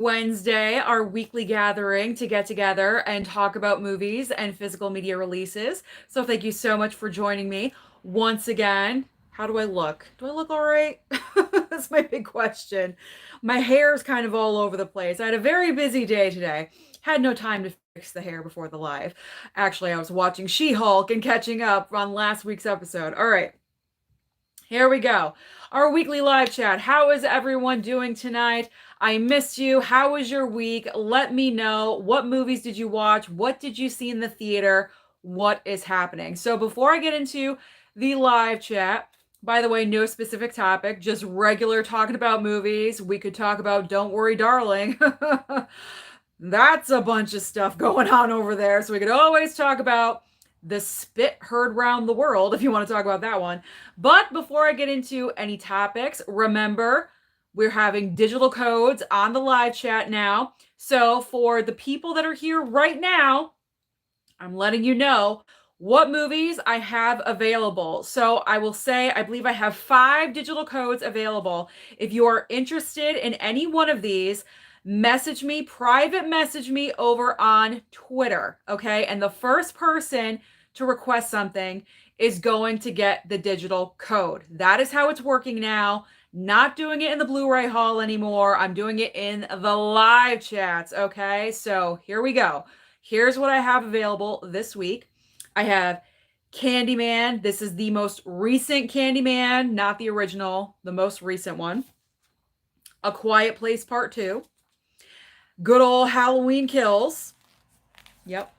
Wednesday, our weekly gathering to get together and talk about movies and physical media releases. So thank you so much for joining me once again. How do I look? Do I look all right? That's my big question. My hair is kind of all over the place. I had a very busy day today. Had no time to fix the hair before the live. Actually, I was watching She-Hulk and catching up on last week's episode. All right. Here we go. Our weekly live chat. How is everyone doing tonight? I missed you. How was your week? Let me know. What movies did you watch? What did you see in the theater? What is happening? So before I get into the live chat, by the way, no specific topic, just regular talking about movies. We could talk about Don't Worry, Darling. That's a bunch of stuff going on over there. So we could always talk about the spit heard round the world if you want to talk about that one. But before I get into any topics, remember we're having digital codes on the live chat now. So for the people that are here right now, I'm letting you know what movies I have available. So I will say, I believe I have 5 digital codes available. If you are interested in any one of these, message me, private message me over on Twitter, okay? And the first person to request something is going to get the digital code. That is how it's working now. Not doing it in the Blu-ray haul anymore. I'm doing it in the live chats, okay? So here we go. Here's what I have available this week. I have Candyman. This is the most recent Candyman, not the original, the most recent one. A Quiet Place Part 2. Good old Halloween Kills. Yep.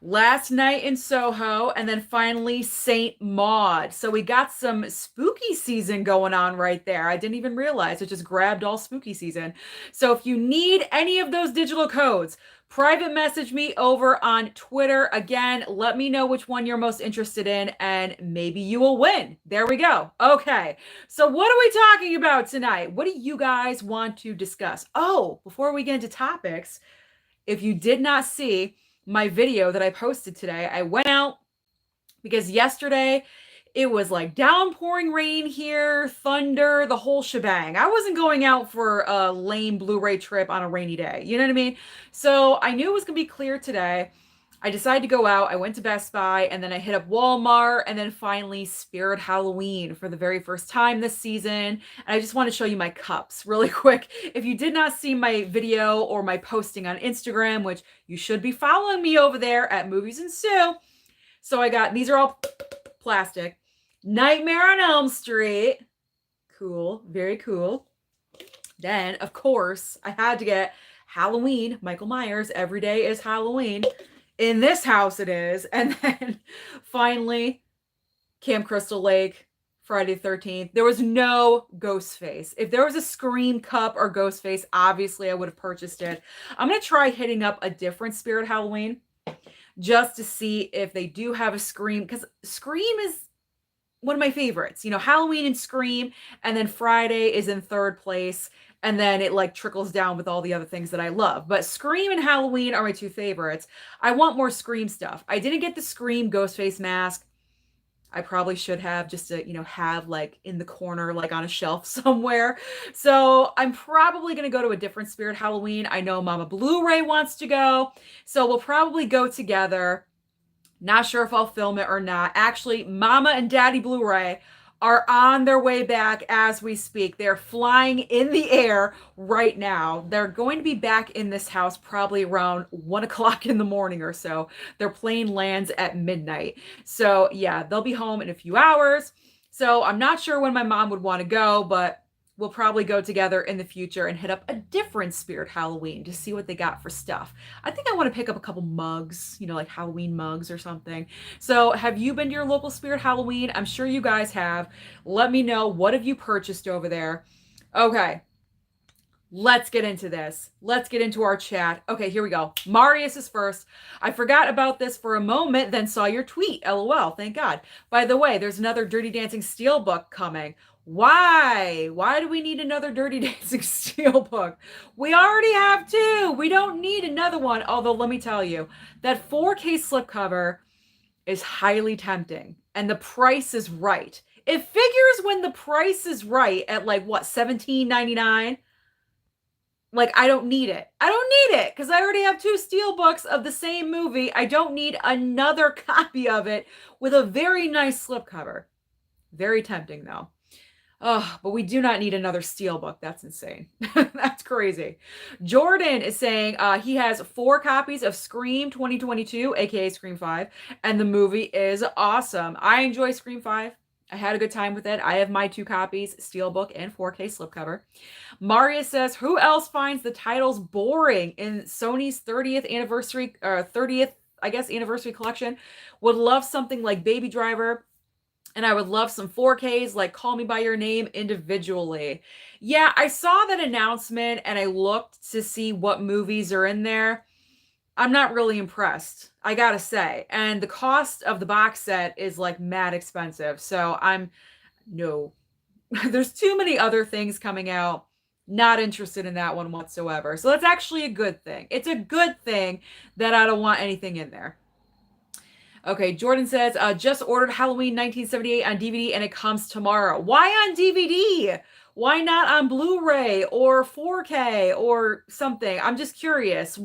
Last Night in Soho, and then finally Saint Maud. So we got some spooky season going on right there. I didn't even realize it just grabbed all spooky season. So if you need any of those digital codes, private message me over on Twitter. Again, let me know which one you're most interested in, and maybe you will win. There we go. Okay. So what are we talking about tonight? What do you guys want to discuss? Oh, before we get into topics, if you did not see my video that I posted today, I went out because yesterday it was like downpouring rain here, thunder, the whole shebang. I wasn't going out for a lame Blu-ray trip on a rainy day. You know what I mean? So I knew it was going to be clear today. I decided to go out. I went to Best Buy and then I hit up Walmart and then finally Spirit Halloween for the very first time this season. And I just want to show you my cups really quick. If you did not see my video or my posting on Instagram, which you should be following me over there at Movies&Sue. So I got, these are all plastic. Nightmare on Elm Street. Cool. Very cool. Then, of course, I had to get Halloween. Michael Myers. Every day is Halloween. In this house it is. And then finally, Camp Crystal Lake, Friday the 13th. There was no Ghostface. If there was a Scream cup or Ghostface, obviously I would have purchased it. I'm going to try hitting up a different Spirit Halloween just to see if they do have a Scream, because Scream is one of my favorites. You know, Halloween and Scream, and then Friday is in third place, and then it like trickles down with all the other things that I love. But Scream and Halloween are my 2 favorites. I want more Scream stuff. I didn't get the Scream Ghostface mask. I probably should have, just to, you know, have like in the corner, like on a shelf somewhere. So I'm probably going to go to a different Spirit Halloween. I know Mama Blu-ray wants to go. So we'll probably go together. Not sure if I'll film it or not. Actually, Mama and Daddy Blu-ray are on their way back as we speak. They're flying in the air right now. They're going to be back in this house probably around 1 o'clock in the morning or so. Their plane lands at midnight. So yeah, they'll be home in a few hours. So I'm not sure when my mom would want to go, but we'll probably go together in the future and hit up a different Spirit Halloween to see what they got for stuff. I think I want to pick up a couple mugs, you know, like Halloween mugs or something. So have you been to your local Spirit Halloween? I'm sure you guys have. Let me know, what have you purchased over there? Okay, let's get into this. Let's get into our chat. Okay, here we go. Marius is first. I forgot about this for a moment, then saw your tweet. LOL, thank God. By the way, there's another Dirty Dancing Steelbook coming. Why? Why do we need another Dirty Dancing Steelbook? We already have 2. We don't need another one. Although, let me tell you, that 4K slipcover is highly tempting. And the price is right. It figures when the price is right at like, what, $17.99? Like, I don't need it. I don't need it because I already have 2 steelbooks of the same movie. I don't need another copy of it with a very nice slipcover. Very tempting, though. Oh, but we do not need another steelbook. That's insane. That's crazy. Jordan is saying he has 4 copies of Scream 2022, aka Scream 5, and the movie is awesome. I enjoy Scream 5. I had a good time with it. I have my 2 copies, steelbook and 4K slipcover. Maria says, who else finds the titles boring in Sony's 30th anniversary, 30th, I guess, anniversary collection? Would love something like Baby Driver. And I would love some 4Ks like Call Me By Your Name individually. Yeah, I saw that announcement and I looked to see what movies are in there. I'm not really impressed, I gotta say. And the cost of the box set is like mad expensive. So no. There's too many other things coming out. Not interested in that one whatsoever. So that's actually a good thing. It's a good thing that I don't want anything in there. Okay, Jordan says, just ordered Halloween 1978 on DVD and it comes tomorrow. Why on DVD? Why not on Blu-ray or 4K or something? I'm just curious.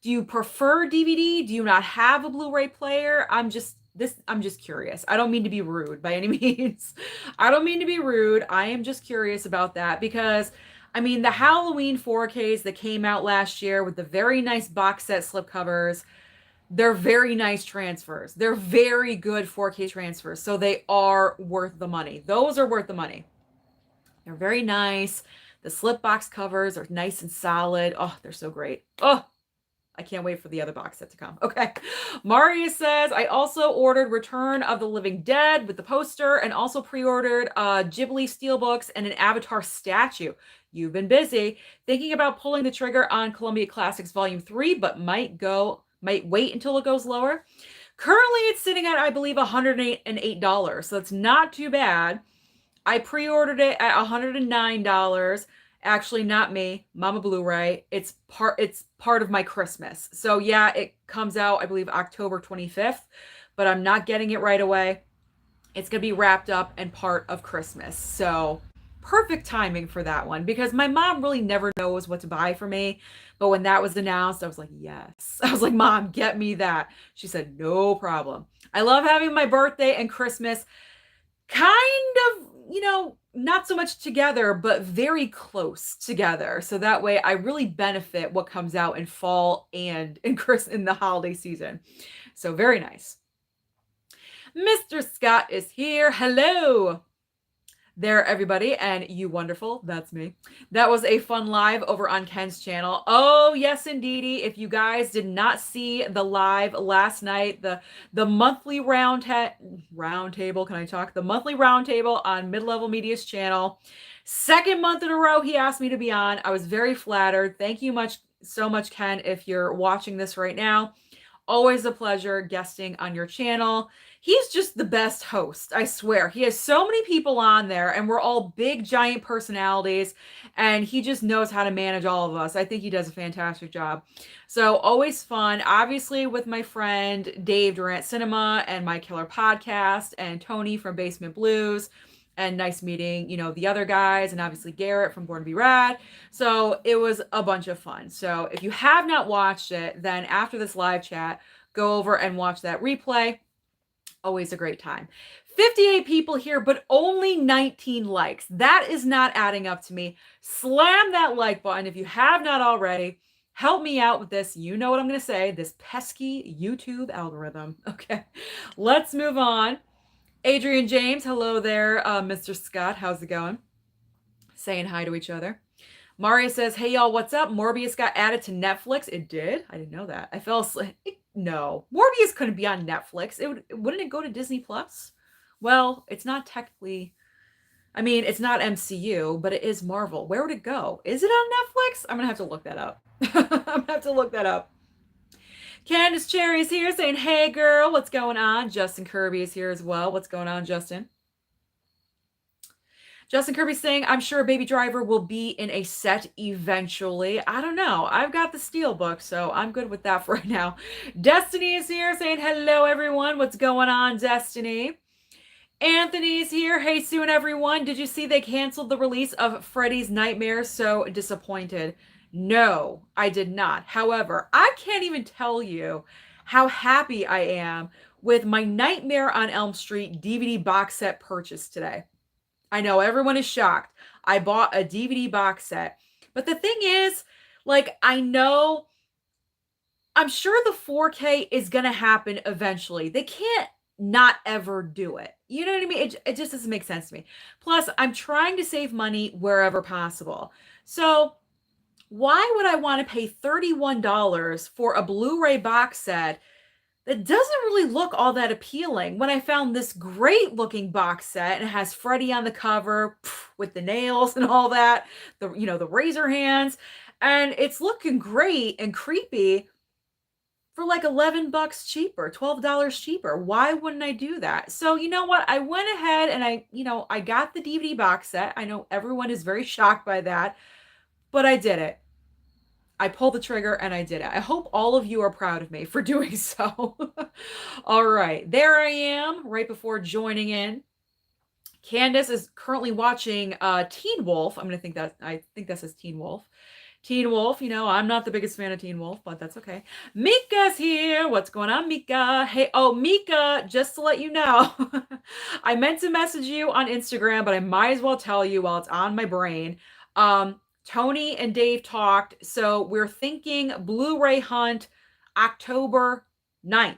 Do you prefer DVD? Do you not have a Blu-ray player? I'm just curious. I don't mean to be rude by any means. I don't mean to be rude. I am just curious about that because I mean, the Halloween 4Ks that came out last year with the very nice box set slipcovers, they're very nice transfers. They're very good 4K transfers. So they are worth the money. Those are worth the money. They're very nice. The slip box covers are nice and solid. Oh, they're so great. Oh, I can't wait for the other box set to come. Okay. Maria says, I also ordered Return of the Living Dead with the poster and also pre-ordered Ghibli steelbooks and an Avatar statue. You've been busy. Thinking about pulling the trigger on Columbia Classics Volume 3, but might wait until it goes lower. Currently, it's sitting at, I believe, $108. So it's not too bad. I pre-ordered it at $109. Actually, not me. Mama Blu-ray. It's part of my Christmas. So yeah, it comes out, I believe, October 25th, but I'm not getting it right away. It's going to be wrapped up and part of Christmas. So perfect timing for that one because my mom really never knows what to buy for me. But when that was announced, I was like, yes. I was like, Mom, get me that. She said, no problem. I love having my birthday and Christmas kind of, not so much together, but very close together. So that way I really benefit what comes out in fall and in the holiday season. So very nice. Mr. Scott is here. Hello there, everybody, and you wonderful. That's me. That was a fun live over on Ken's channel. Oh, yes, indeedy. If you guys did not see the live last night, the monthly roundtable, can I talk? The monthly roundtable on Mid-Level Media's channel. Second month in a row he asked me to be on. I was very flattered. Thank you so much, Ken, if you're watching this right now. Always a pleasure guesting on your channel. He's just the best host, I swear. He has so many people on there, and we're all big, giant personalities, and he just knows how to manage all of us. I think he does a fantastic job. So always fun. Obviously, with my friend Dave Durant Cinema and My Killer Podcast, and Tony from Basement Blues, and nice meeting, the other guys, and obviously Garrett from Born to Be Rad. So it was a bunch of fun. So if you have not watched it, then after this live chat, go over and watch that replay. Always a great time. 58 people here, but only 19 likes. That is not adding up to me. Slam that like button if you have not already. Help me out with this. You know what I'm going to say. This pesky YouTube algorithm. Okay, let's move on. Adrian James, hello there, Mr. Scott. How's it going? Saying hi to each other. Maria says, hey, y'all, what's up? Morbius got added to Netflix. It did? I didn't know that. I fell asleep. No, Morbius couldn't be on Netflix. Wouldn't it go to Disney Plus? Well, it's not technically, it's not MCU, but it is Marvel. Where would it go? Is it on Netflix? I'm going to have to look that up. I'm going to have to look that up. Candace Cherry's here saying, hey, girl, what's going on? Justin Kirby is here as well. What's going on, Justin? Justin Kirby saying, I'm sure Baby Driver will be in a set eventually. I don't know. I've got the Steelbook, so I'm good with that for right now. Destiny is here saying, hello, everyone. What's going on, Destiny? Anthony's here. Hey, soon, everyone. Did you see they canceled the release of Freddy's Nightmare? So disappointed. No, I did not. However, I can't even tell you how happy I am with my Nightmare on Elm Street DVD box set purchase today. I know everyone is shocked. I bought a DVD box set. But the thing is, like, I'm sure the 4K is going to happen eventually. They can't not ever do it. You know what I mean? It just doesn't make sense to me. Plus, I'm trying to save money wherever possible. So, why would I want to pay $31 for a Blu-ray box set that doesn't really look all that appealing when I found this great looking box set and it has Freddy on the cover with the nails and all that, the razor hands, and it's looking great and creepy for like 11 bucks cheaper, $12 cheaper. Why wouldn't I do that? So, you know what? I went ahead and I got the DVD box set. I know everyone is very shocked by that, but I did it. I pulled the trigger and I did it. I hope all of you are proud of me for doing so. All right, there I am right before joining in. Candace is currently watching Teen Wolf. I think that says Teen Wolf. Teen Wolf, I'm not the biggest fan of Teen Wolf, but that's okay. Mika's here. What's going on, Mika? Hey, Mika, just to let you know, I meant to message you on Instagram, but I might as well tell you while it's on my brain. Tony and Dave talked, so we're thinking Blu-ray hunt October 9th.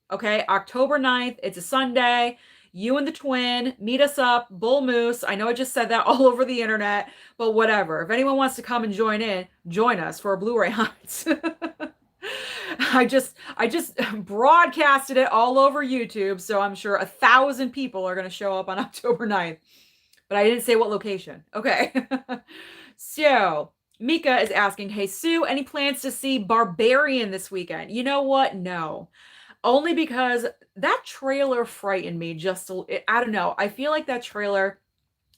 Okay, October 9th. It's a Sunday. You and the twin, meet us up, Bull Moose. I know I just said that all over the internet, but whatever. If anyone wants to come and join us for a Blu-ray hunt. I just broadcasted it all over YouTube, so I'm sure 1,000 people are going to show up on October 9th. But I didn't say what location. Okay. So, Mika is asking, hey, Sue, any plans to see Barbarian this weekend? You know what? No. Only because that trailer frightened me I don't know. I feel like that trailer,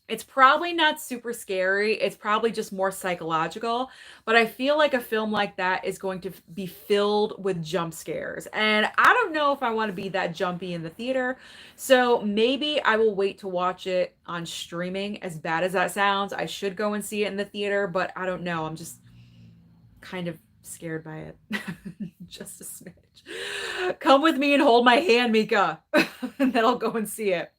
it's probably not super scary. It's probably just more psychological. But I feel like a film like that is going to be filled with jump scares. And I don't know if I want to be that jumpy in the theater. So maybe I will wait to watch it on streaming. As bad as that sounds, I should go and see it in the theater. But I don't know. I'm just kind of scared by it. Just a smidge. Come with me and hold my hand, Mika. And then I'll go and see it.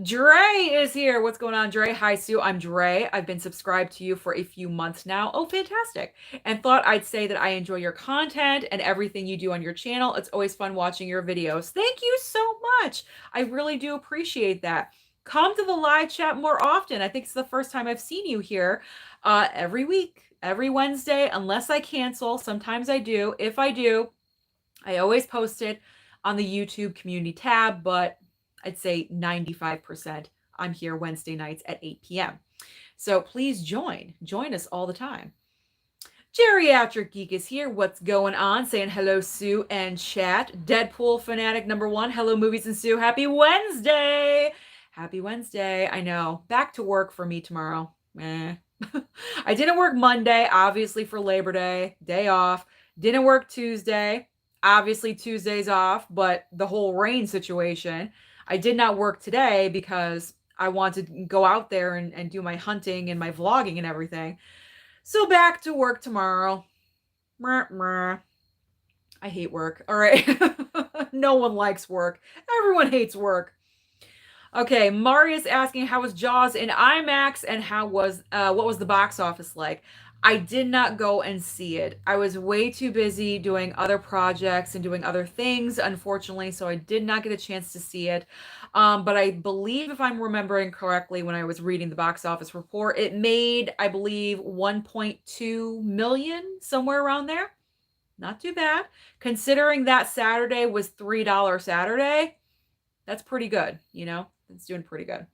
Dre is here. What's going on, Dre? Hi, Sue. I'm Dre. I've been subscribed to you for a few months now. Oh, fantastic. And thought I'd say that I enjoy your content and everything you do on your channel. It's always fun watching your videos. Thank you so much. I really do appreciate that. Come to the live chat more often. I think it's the first time I've seen you here every week, every Wednesday, unless I cancel. Sometimes I do. If I do, I always post it on the YouTube community tab, but I'd say 95% I'm here Wednesday nights at 8 p.m. So please join us all the time. Geriatric Geek is here. What's going on? Saying hello, Sue and chat. Deadpool fanatic number 1. Hello, Movies and Sue. Happy Wednesday. Happy Wednesday. I know. Back to work for me tomorrow. I didn't work Monday, obviously, for Labor day off. Didn't work Tuesday. Obviously, Tuesday's off, but the whole rain situation. I did not work today because I wanted to go out there and do my hunting and my vlogging and everything. So back to work tomorrow. I hate work. All right. No one likes work. Everyone hates work. Okay, Marius asking, how was Jaws in IMAX and what was the box office like? I did not go and see it. I was way too busy doing other projects and doing other things, unfortunately, so I did not get a chance to see it. But I believe, if I'm remembering correctly, when I was reading the box office report, it made, I believe, 1.2 million, somewhere around there. Not too bad. Considering that Saturday was $3 Saturday, that's pretty good, It's doing pretty good.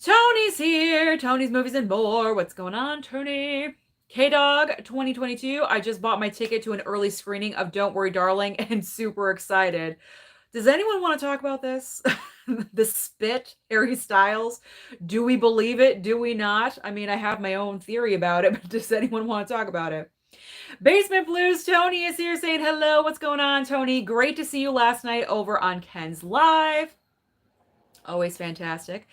Tony's here. Tony's Movies and More. What's going on, Tony? K-Dog 2022. I just bought my ticket to an early screening of Don't Worry, Darling, and super excited. Does anyone want to talk about this? The spit, Harry Styles. Do we believe it? Do we not? I mean, I have my own theory about it, but does anyone want to talk about it? Basement Blues, Tony is here saying hello. What's going on, Tony? Great to see you last night over on Ken's Live. Always fantastic.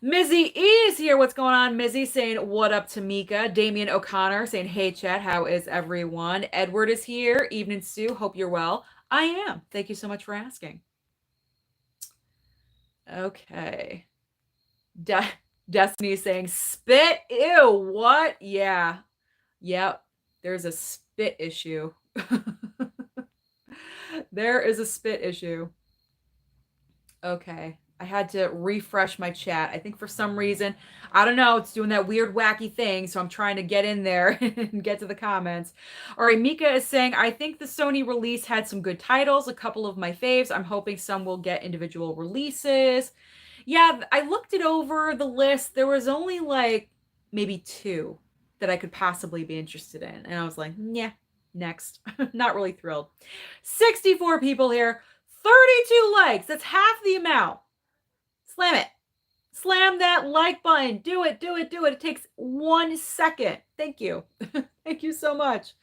Mizzy E is here. What's going on, Mizzy? Saying what up to Mika. Damian O'Connor saying, hey, chat, how is everyone? Edward is here. Evening, Sue. Hope you're well. I am. Thank you so much for asking. Okay. Destiny is saying, spit? Ew, what? Yeah. Yep. There's a spit issue. There is a spit issue. Okay. I had to refresh my chat. I think for some reason, I don't know, it's doing that weird, wacky thing. So I'm trying to get in there and get to the comments. All right. Mika is saying, I think the Sony release had some good titles, a couple of my faves. I'm hoping some will get individual releases. Yeah, I looked it over the list. There was only like maybe two that I could possibly be interested in. And I was like, yeah, next. Not really thrilled. 64 people here, 32 likes. That's half the amount. Slam it. Slam that like button. Do it, do it, do it. It takes 1 second. Thank you. Thank you so much.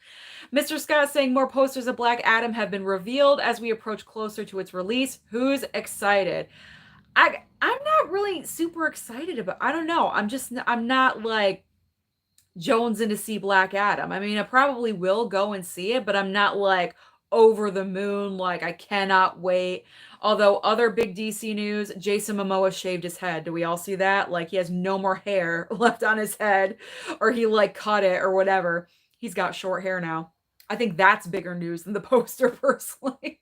Mr. Scott saying more posters of Black Adam have been revealed as we approach closer to its release. Who's excited? I'm not really super excited about, I don't know. I'm not like jonesing to see Black Adam. I mean, I probably will go and see it, but I'm not like over the moon. Like I cannot wait. Although other big DC news, Jason Momoa shaved his head. Do we all see that? Like he has no more hair left on his head, or he like cut it or whatever. He's got short hair now. I think that's bigger news than the poster personally.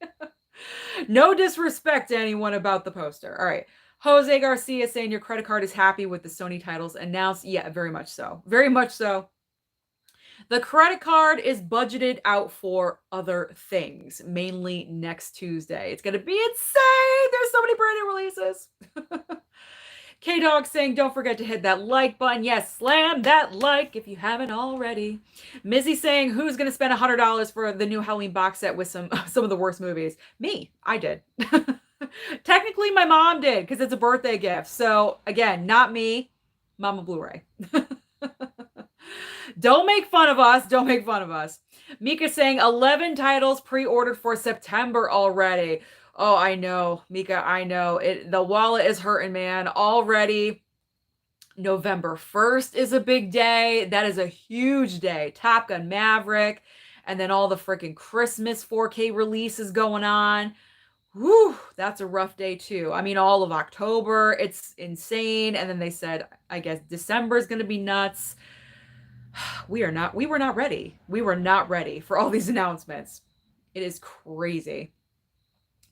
No disrespect to anyone about the poster. All right. Jose Garcia saying your credit card is happy with the Sony titles announced. Yeah, very much so. Very much so. The credit card is budgeted out for other things, mainly next Tuesday. It's going to be insane. There's so many brand new releases. K-Dog saying, don't forget to hit that like button. Yes, slam that like if you haven't already. Mizzy saying, who's going to spend $100 for the new Halloween box set with some of the worst movies? Me. I did. Technically, my mom did because it's a birthday gift. So, again, not me. Mama Blu-ray. Don't make fun of us. Don't make fun of us. Mika saying 11 titles pre-ordered for September already. Oh, I know, Mika, I know. The wallet is hurting, man. Already, November 1st is a big day. That is a huge day. Top Gun Maverick, and then all the freaking Christmas 4K releases going on. Whew, that's a rough day too. I mean, all of October, it's insane. And then they said, I guess December is going to be nuts. We were not ready. We were not ready for all these announcements. It is crazy.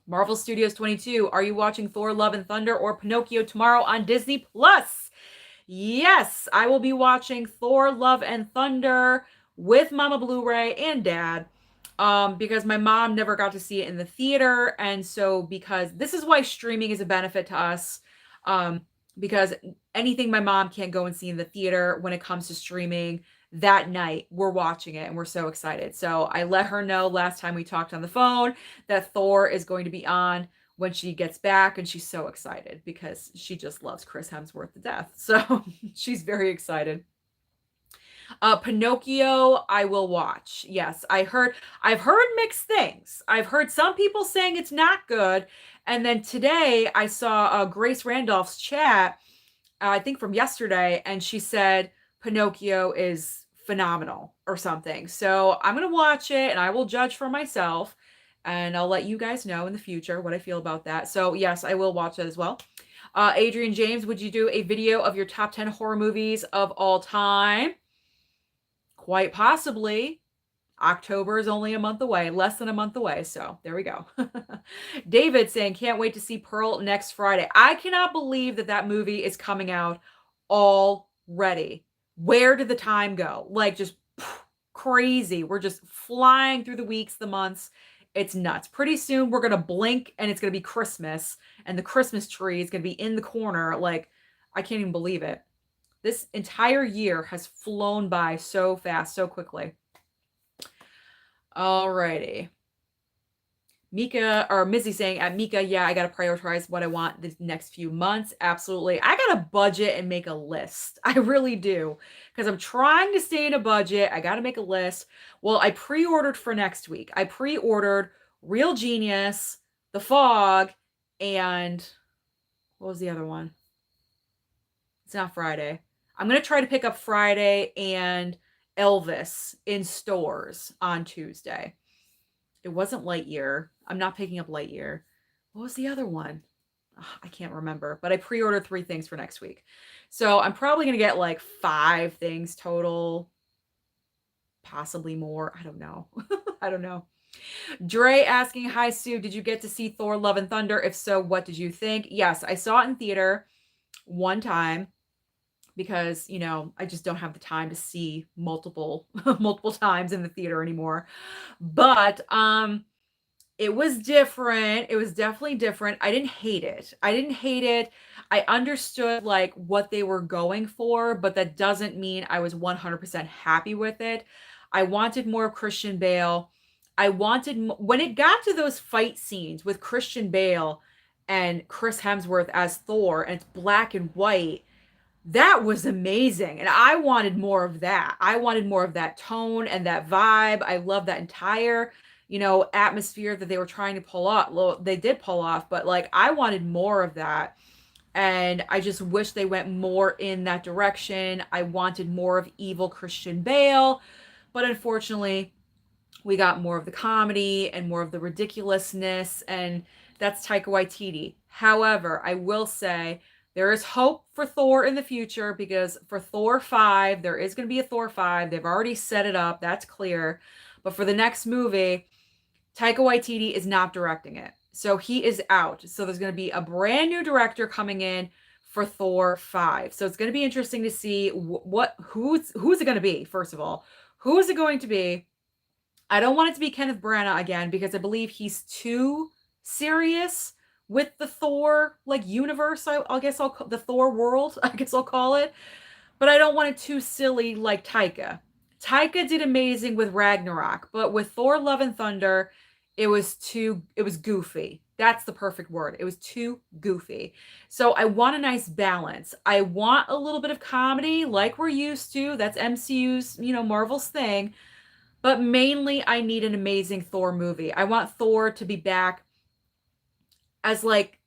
Marvel Studios 22, are you watching Thor, Love and Thunder or Pinocchio tomorrow on Disney Plus? Yes, I will be watching Thor, Love and Thunder with Mama Blu-ray and Dad because my mom never got to see it in the theater. And so because this is why streaming is a benefit to us because anything my mom can't go and see in the theater when it comes to streaming, that night we're watching it and we're so excited. So I let her know last time we talked on the phone that Thor is going to be on when she gets back, and she's so excited because she just loves Chris Hemsworth to death. So she's very excited. Pinocchio I will watch. Yes, I've heard mixed things. I've heard some people saying it's not good, and then today I saw Grace Randolph's chat, I think from yesterday, and she said Pinocchio is phenomenal or something. So I'm going to watch it and I will judge for myself, and I'll let you guys know in the future what I feel about that. So yes, I will watch that as well. Adrian James, would you do a video of your top 10 horror movies of all time? Quite possibly. October is only a month away, less than a month away. So there we go. David saying, can't wait to see Pearl next Friday. I cannot believe that movie is coming out already. Where did the time go? Like just crazy. We're just flying through the weeks, the months. It's nuts. Pretty soon we're going to blink and it's going to be Christmas and the Christmas tree is going to be in the corner. Like, I can't even believe it. This entire year has flown by so fast, so quickly. Alrighty. Mika or Mizzy saying at Mika, yeah, I got to prioritize what I want the next few months. Absolutely. I got to budget and make a list. I really do. Because I'm trying to stay in a budget. I got to make a list. Well, I pre-ordered for next week. I pre-ordered Real Genius, The Fog, and What was the other one? It's not Friday. I'm going to try to pick up Friday and Elvis in stores on Tuesday. It wasn't Lightyear. I'm not picking up Lightyear. What was the other one? I can't remember, but I pre-ordered 3 things for next week. So I'm probably going to get like 5 things total, possibly more. I don't know. I don't know. Dre asking, hi, Sue, did you get to see Thor Love and Thunder? If so, what did you think? Yes, I saw it in theater one time because, you know, I just don't have the time to see multiple times in the theater anymore. But it was different. It was definitely different. I didn't hate it. I understood like what they were going for, but that doesn't mean I was 100% happy with it. I wanted more of Christian Bale. I wanted when it got to those fight scenes with Christian Bale and Chris Hemsworth as Thor and it's black and white. That was amazing. And I wanted more of that. I wanted more of that tone and that vibe. I love that entire, you know, atmosphere that they were trying to pull off. Well, they did pull off, but like I wanted more of that. And I just wish they went more in that direction. I wanted more of evil Christian Bale, but unfortunately, we got more of the comedy and more of the ridiculousness, and that's Taika Waititi. However, I will say there is hope for Thor in the future because for Thor 5, there is going to be a Thor 5. They've already set it up. That's clear. But for the next movie, Taika Waititi is not directing it. So he is out. So there's going to be a brand new director coming in for Thor 5. So it's going to be interesting to see who's it going to be, first of all. Who is it going to be? I don't want it to be Kenneth Branagh again because I believe he's too serious with the Thor like universe. I guess the Thor world. I guess I'll call it. But I don't want it too silly like Taika. Taika did amazing with Ragnarok, but with Thor Love and Thunder, it was goofy. That's the perfect word. It was too goofy. So I want a nice balance. I want a little bit of comedy like we're used to. That's MCU's, you know, Marvel's thing. But mainly I need an amazing Thor movie. I want Thor to be back as like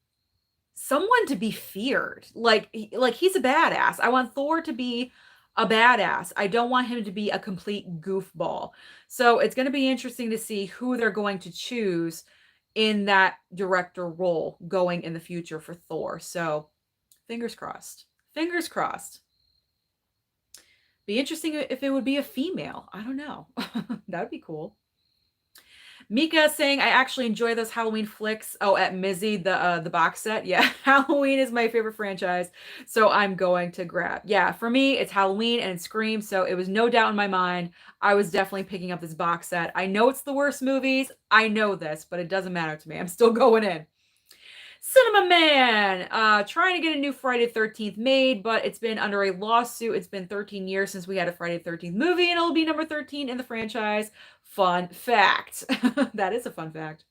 someone to be feared. Like he's a badass. I want Thor to be a badass. I don't want him to be a complete goofball. So it's going to be interesting to see who they're going to choose in that director role going in the future for Thor. So fingers crossed. Fingers crossed. Be interesting if it would be a female. I don't know. That would be cool. Mika saying, I actually enjoy those Halloween flicks. Oh, at Mizzy, the box set. Yeah, Halloween is my favorite franchise. So I'm going to grab. Yeah, for me, it's Halloween and it's Scream. So it was no doubt in my mind. I was definitely picking up this box set. I know it's the worst movies. I know this, but it doesn't matter to me. I'm still going in. Cinema Man, trying to get a new Friday the 13th made, but it's been under a lawsuit. It's been 13 years since we had a Friday the 13th movie, and it'll be number 13 in the franchise. Fun fact. That is a fun fact.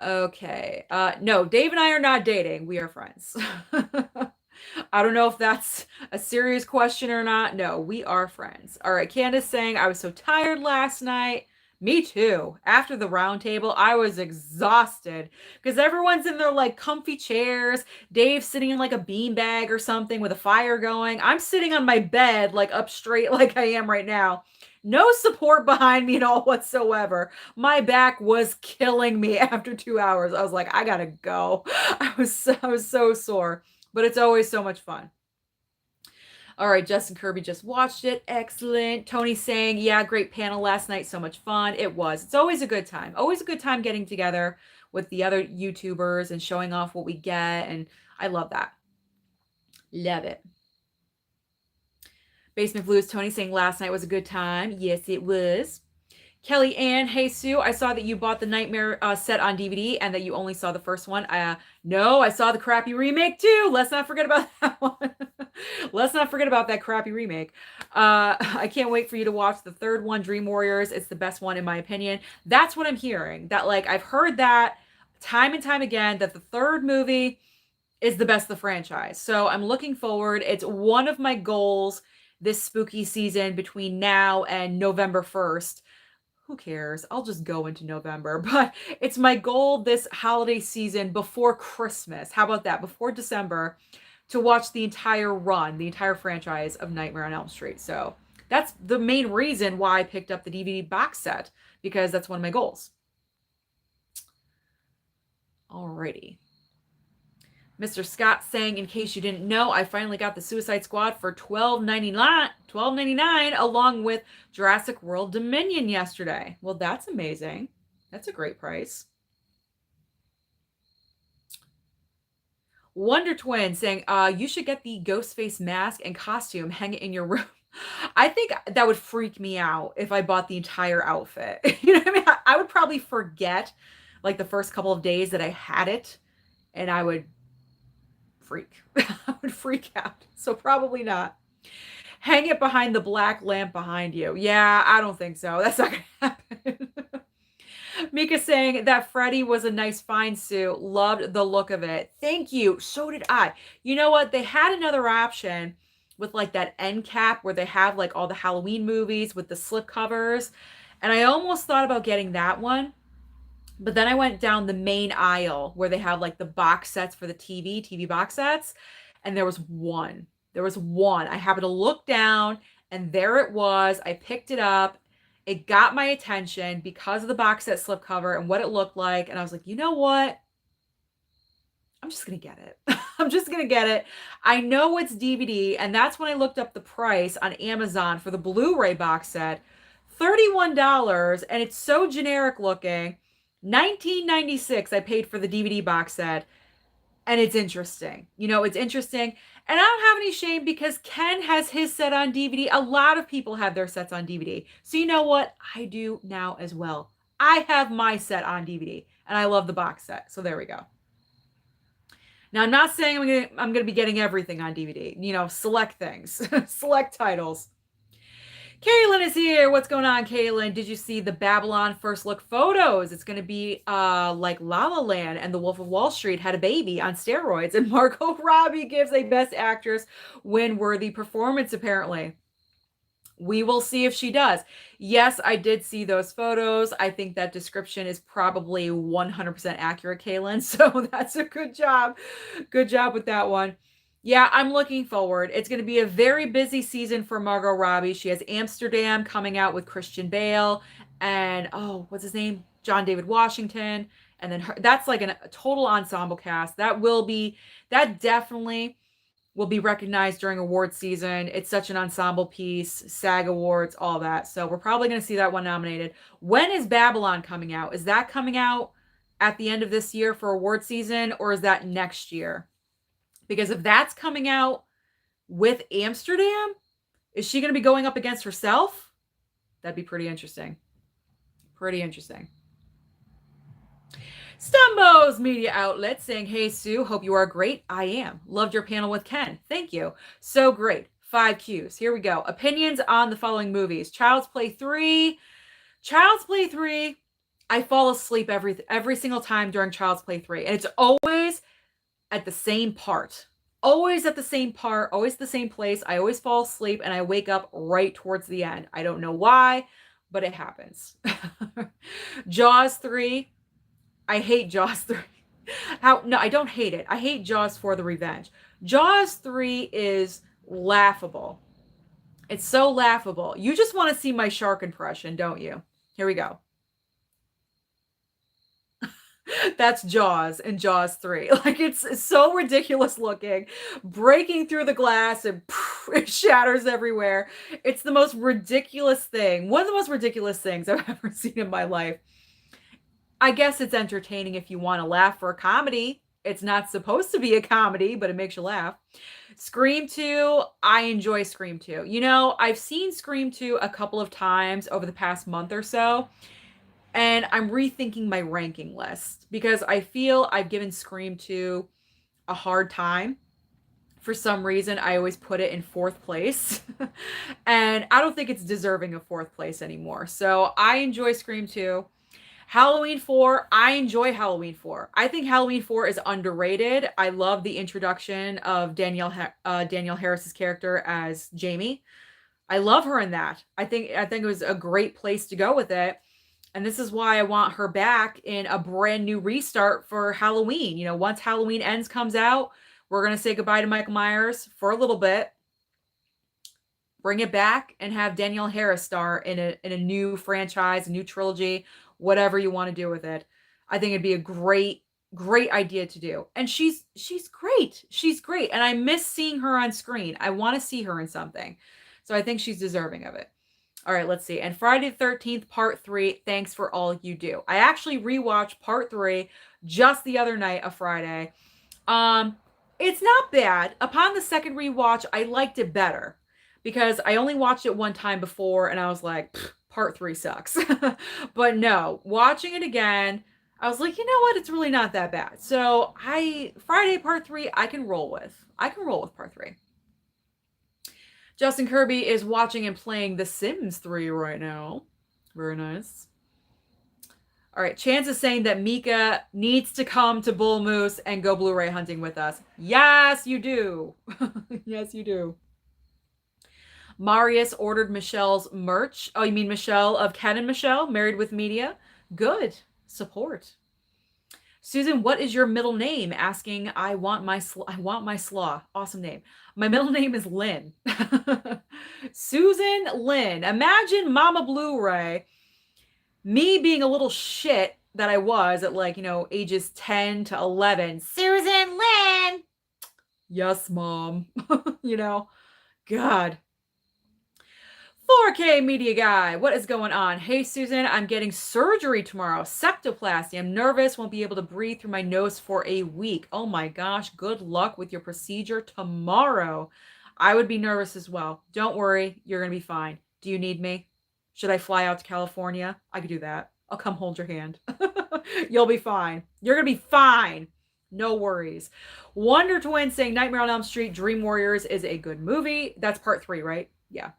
Okay. No, Dave and I are not dating. We are friends. I don't know if that's a serious question or not. No, we are friends. All right. Candace saying, I was so tired last night. Me too. After the round table, I was exhausted because everyone's in their like comfy chairs. Dave's sitting in like a beanbag or something with a fire going. I'm sitting on my bed, like up straight like I am right now. No support behind me at all whatsoever. My back was killing me after 2 hours. I was like, I gotta go. I was so sore, but it's always so much fun. All right, Justin Kirby just watched it. Excellent. Tony saying, yeah, great panel last night. So much fun. It was. It's always a good time. Always a good time getting together with the other YouTubers and showing off what we get. And I love that. Love it. Basement Blues, Tony saying last night was a good time. Yes, it was. Kelly Ann, hey Sue, I saw that you bought the Nightmare set on DVD and that you only saw the first one. No, I saw the crappy remake too. Let's not forget about that one. Let's not forget about that crappy remake. I can't wait for you to watch the third one, Dream Warriors. It's the best one in my opinion. That's what I'm hearing. That like I've heard that time and time again that the third movie is the best of the franchise. So I'm looking forward. It's one of my goals this spooky season between now and November 1st. who cares? I'll just go into November. But it's my goal this holiday season before Christmas. How about that? Before December, to watch the entire run, the entire franchise of Nightmare on Elm Street. So that's the main reason why I picked up the DVD box set, because that's one of my goals. Alrighty. Mr. Scott saying, in case you didn't know, I finally got the Suicide Squad for $12.99 along with Jurassic World Dominion yesterday. Well, that's amazing. That's a great price. Wonder Twin saying, you should get the Ghostface mask and costume, hang it in your room. I think that would freak me out if I bought the entire outfit. You know what I mean? I would probably forget like the first couple of days that I had it, and I would freak. I would freak out. So probably not. Hang it behind the black lamp behind you. Yeah, I don't think so. That's not going to happen. Mika saying that Freddy was a nice find, Sue. Loved the look of it. Thank you. So did I. You know what? They had another option with like that end cap where they have like all the Halloween movies with the slip covers. And I almost thought about getting that one. But then I went down the main aisle where they have like the box sets for the TV box sets. And there was one. There was one. I happened to look down and there it was. I picked it up. It got my attention because of the box set slipcover and what it looked like. And I was like, you know what? I'm just going to get it. I'm just going to get it. I know it's DVD. And that's when I looked up the price on Amazon for the Blu-ray box set. $31. And it's so generic looking. $19.96 I paid for the DVD box set. And it's interesting. You know, it's interesting. And I don't have any shame because Ken has his set on DVD. A lot of people have their sets on DVD. So you know what? I do now as well. I have my set on DVD. And I love the box set. So there we go. Now, I'm not saying I'm gonna be getting everything on DVD. You know, select things. Select titles. Kaylin is here. What's going on, Kaylin? Did you see the Babylon first look photos? It's going to be like La La Land and The Wolf of Wall Street had a baby on steroids. And Margot Robbie gives a Best Actress win-worthy performance, apparently. We will see if she does. Yes, I did see those photos. I think that description is probably 100% accurate, Kaylin. So that's a good job. Good job with that one. Yeah, I'm looking forward. It's going to be a very busy season for Margot Robbie. She has Amsterdam coming out with Christian Bale and, what's his name? John David Washington. And then that's like a total ensemble cast. That definitely will be recognized during award season. It's such an ensemble piece, SAG Awards, all that. So we're probably going to see that one nominated. When is Babylon coming out? Is that coming out at the end of this year for award season, or is that next year? Because if that's coming out with Amsterdam, is she going to be going up against herself? That'd be pretty interesting. Pretty interesting. Stumbos Media Outlet saying, hey, Sue, hope you are great. I am. Loved your panel with Ken. Thank you. So great. 5 Qs. Here we go. Opinions on the following movies. Child's Play 3. Child's Play 3. I fall asleep every single time during Child's Play 3. And it's always at the same part. Always at the same part. Always the same place. I always fall asleep and I wake up right towards the end. I don't know why, but it happens. Jaws 3. I hate Jaws 3. No, I don't hate it. I hate Jaws for the Revenge. Jaws 3 is laughable. It's so laughable. You just want to see my shark impression, don't you? Here we go. That's Jaws and Jaws 3. Like, it's so ridiculous looking, breaking through the glass and it shatters everywhere. It's the most ridiculous thing. One of the most ridiculous things I've ever seen in my life. I guess it's entertaining if you want to laugh for a comedy. It's not supposed to be a comedy, but it makes you laugh. Scream 2, I enjoy Scream 2. You know, I've seen Scream 2 a couple of times over the past month or so. And I'm rethinking my ranking list because I feel I've given Scream 2 a hard time. For some reason, I always put it in 4th place. And I don't think it's deserving of 4th place anymore. So I enjoy Scream 2. Halloween 4, I enjoy Halloween 4. I think Halloween 4 is underrated. I love the introduction of Danielle Harris's character as Jamie. I love her in that. I think it was a great place to go with it. And this is why I want her back in a brand new restart for Halloween. Once Halloween Ends comes out, we're going to say goodbye to Michael Myers for a little bit, bring it back, and have Danielle Harris star in a new franchise, a new trilogy, whatever you want to do with it. I think it'd be a great idea to do. And she's great. She's great. And I miss seeing her on screen. I want to see her in something. So I think she's deserving of it. All right, let's see. And Friday the 13th, part 3, thanks for all you do. I actually rewatched part 3 just the other night of Friday. It's not bad. Upon the second rewatch, I liked it better because I only watched it one time before and I was like, part 3 sucks. But no, watching it again, I was like, you know what? It's really not that bad. So Friday part 3, I can roll with. I can roll with part 3. Justin Kirby is watching and playing The Sims 3 right now. Very nice. All right, Chance is saying that Mika needs to come to Bull Moose and go Blu-ray hunting with us. Yes, you do. Yes, you do. Marius ordered Michelle's merch. Oh, you mean Michelle of Ken and Michelle, Married with Media? Good. Support. Susan, what is your middle name? Asking, I want my slaw. Awesome name. My middle name is Lynn. Susan Lynn. Imagine Mama Blu-ray, me being a little shit that I was at ages 10 to 11. Susan Lynn. Yes, Mom. God. 4K Media Guy, what is going on? Hey, Susan, I'm getting surgery tomorrow. Septoplasty. I'm nervous. Won't be able to breathe through my nose for a week. Oh my gosh. Good luck with your procedure tomorrow. I would be nervous as well. Don't worry. You're going to be fine. Do you need me? Should I fly out to California? I could do that. I'll come hold your hand. You'll be fine. You're going to be fine. No worries. Wonder Twin saying Nightmare on Elm Street Dream Warriors is a good movie. That's part 3, right? Yeah.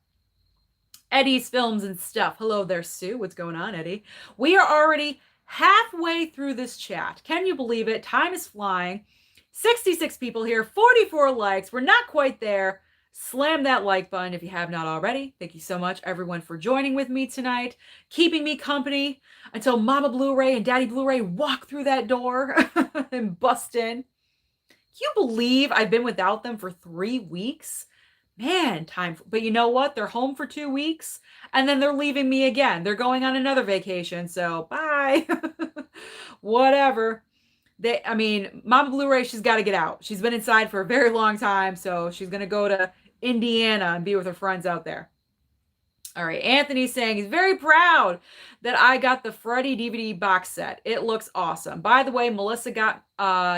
Eddie's Films and Stuff. Hello there, Sue. What's going on, Eddie? We are already halfway through this chat. Can you believe it? Time is flying. 66 people here, 44 likes. We're not quite there. Slam that like button if you have not already. Thank you so much, everyone, for joining with me tonight, keeping me company until Mama Blu-ray and Daddy Blu-ray walk through that door and bust in. Can you believe I've been without them for 3 weeks? Man, but you know what? They're home for 2 weeks and then they're leaving me again. They're going on another vacation. So bye. Whatever. Mama Blu-ray, she's got to get out. She's been inside for a very long time. So she's going to go to Indiana and be with her friends out there. All right. Anthony's saying he's very proud that I got the Freddy DVD box set. It looks awesome. By the way, Melissa got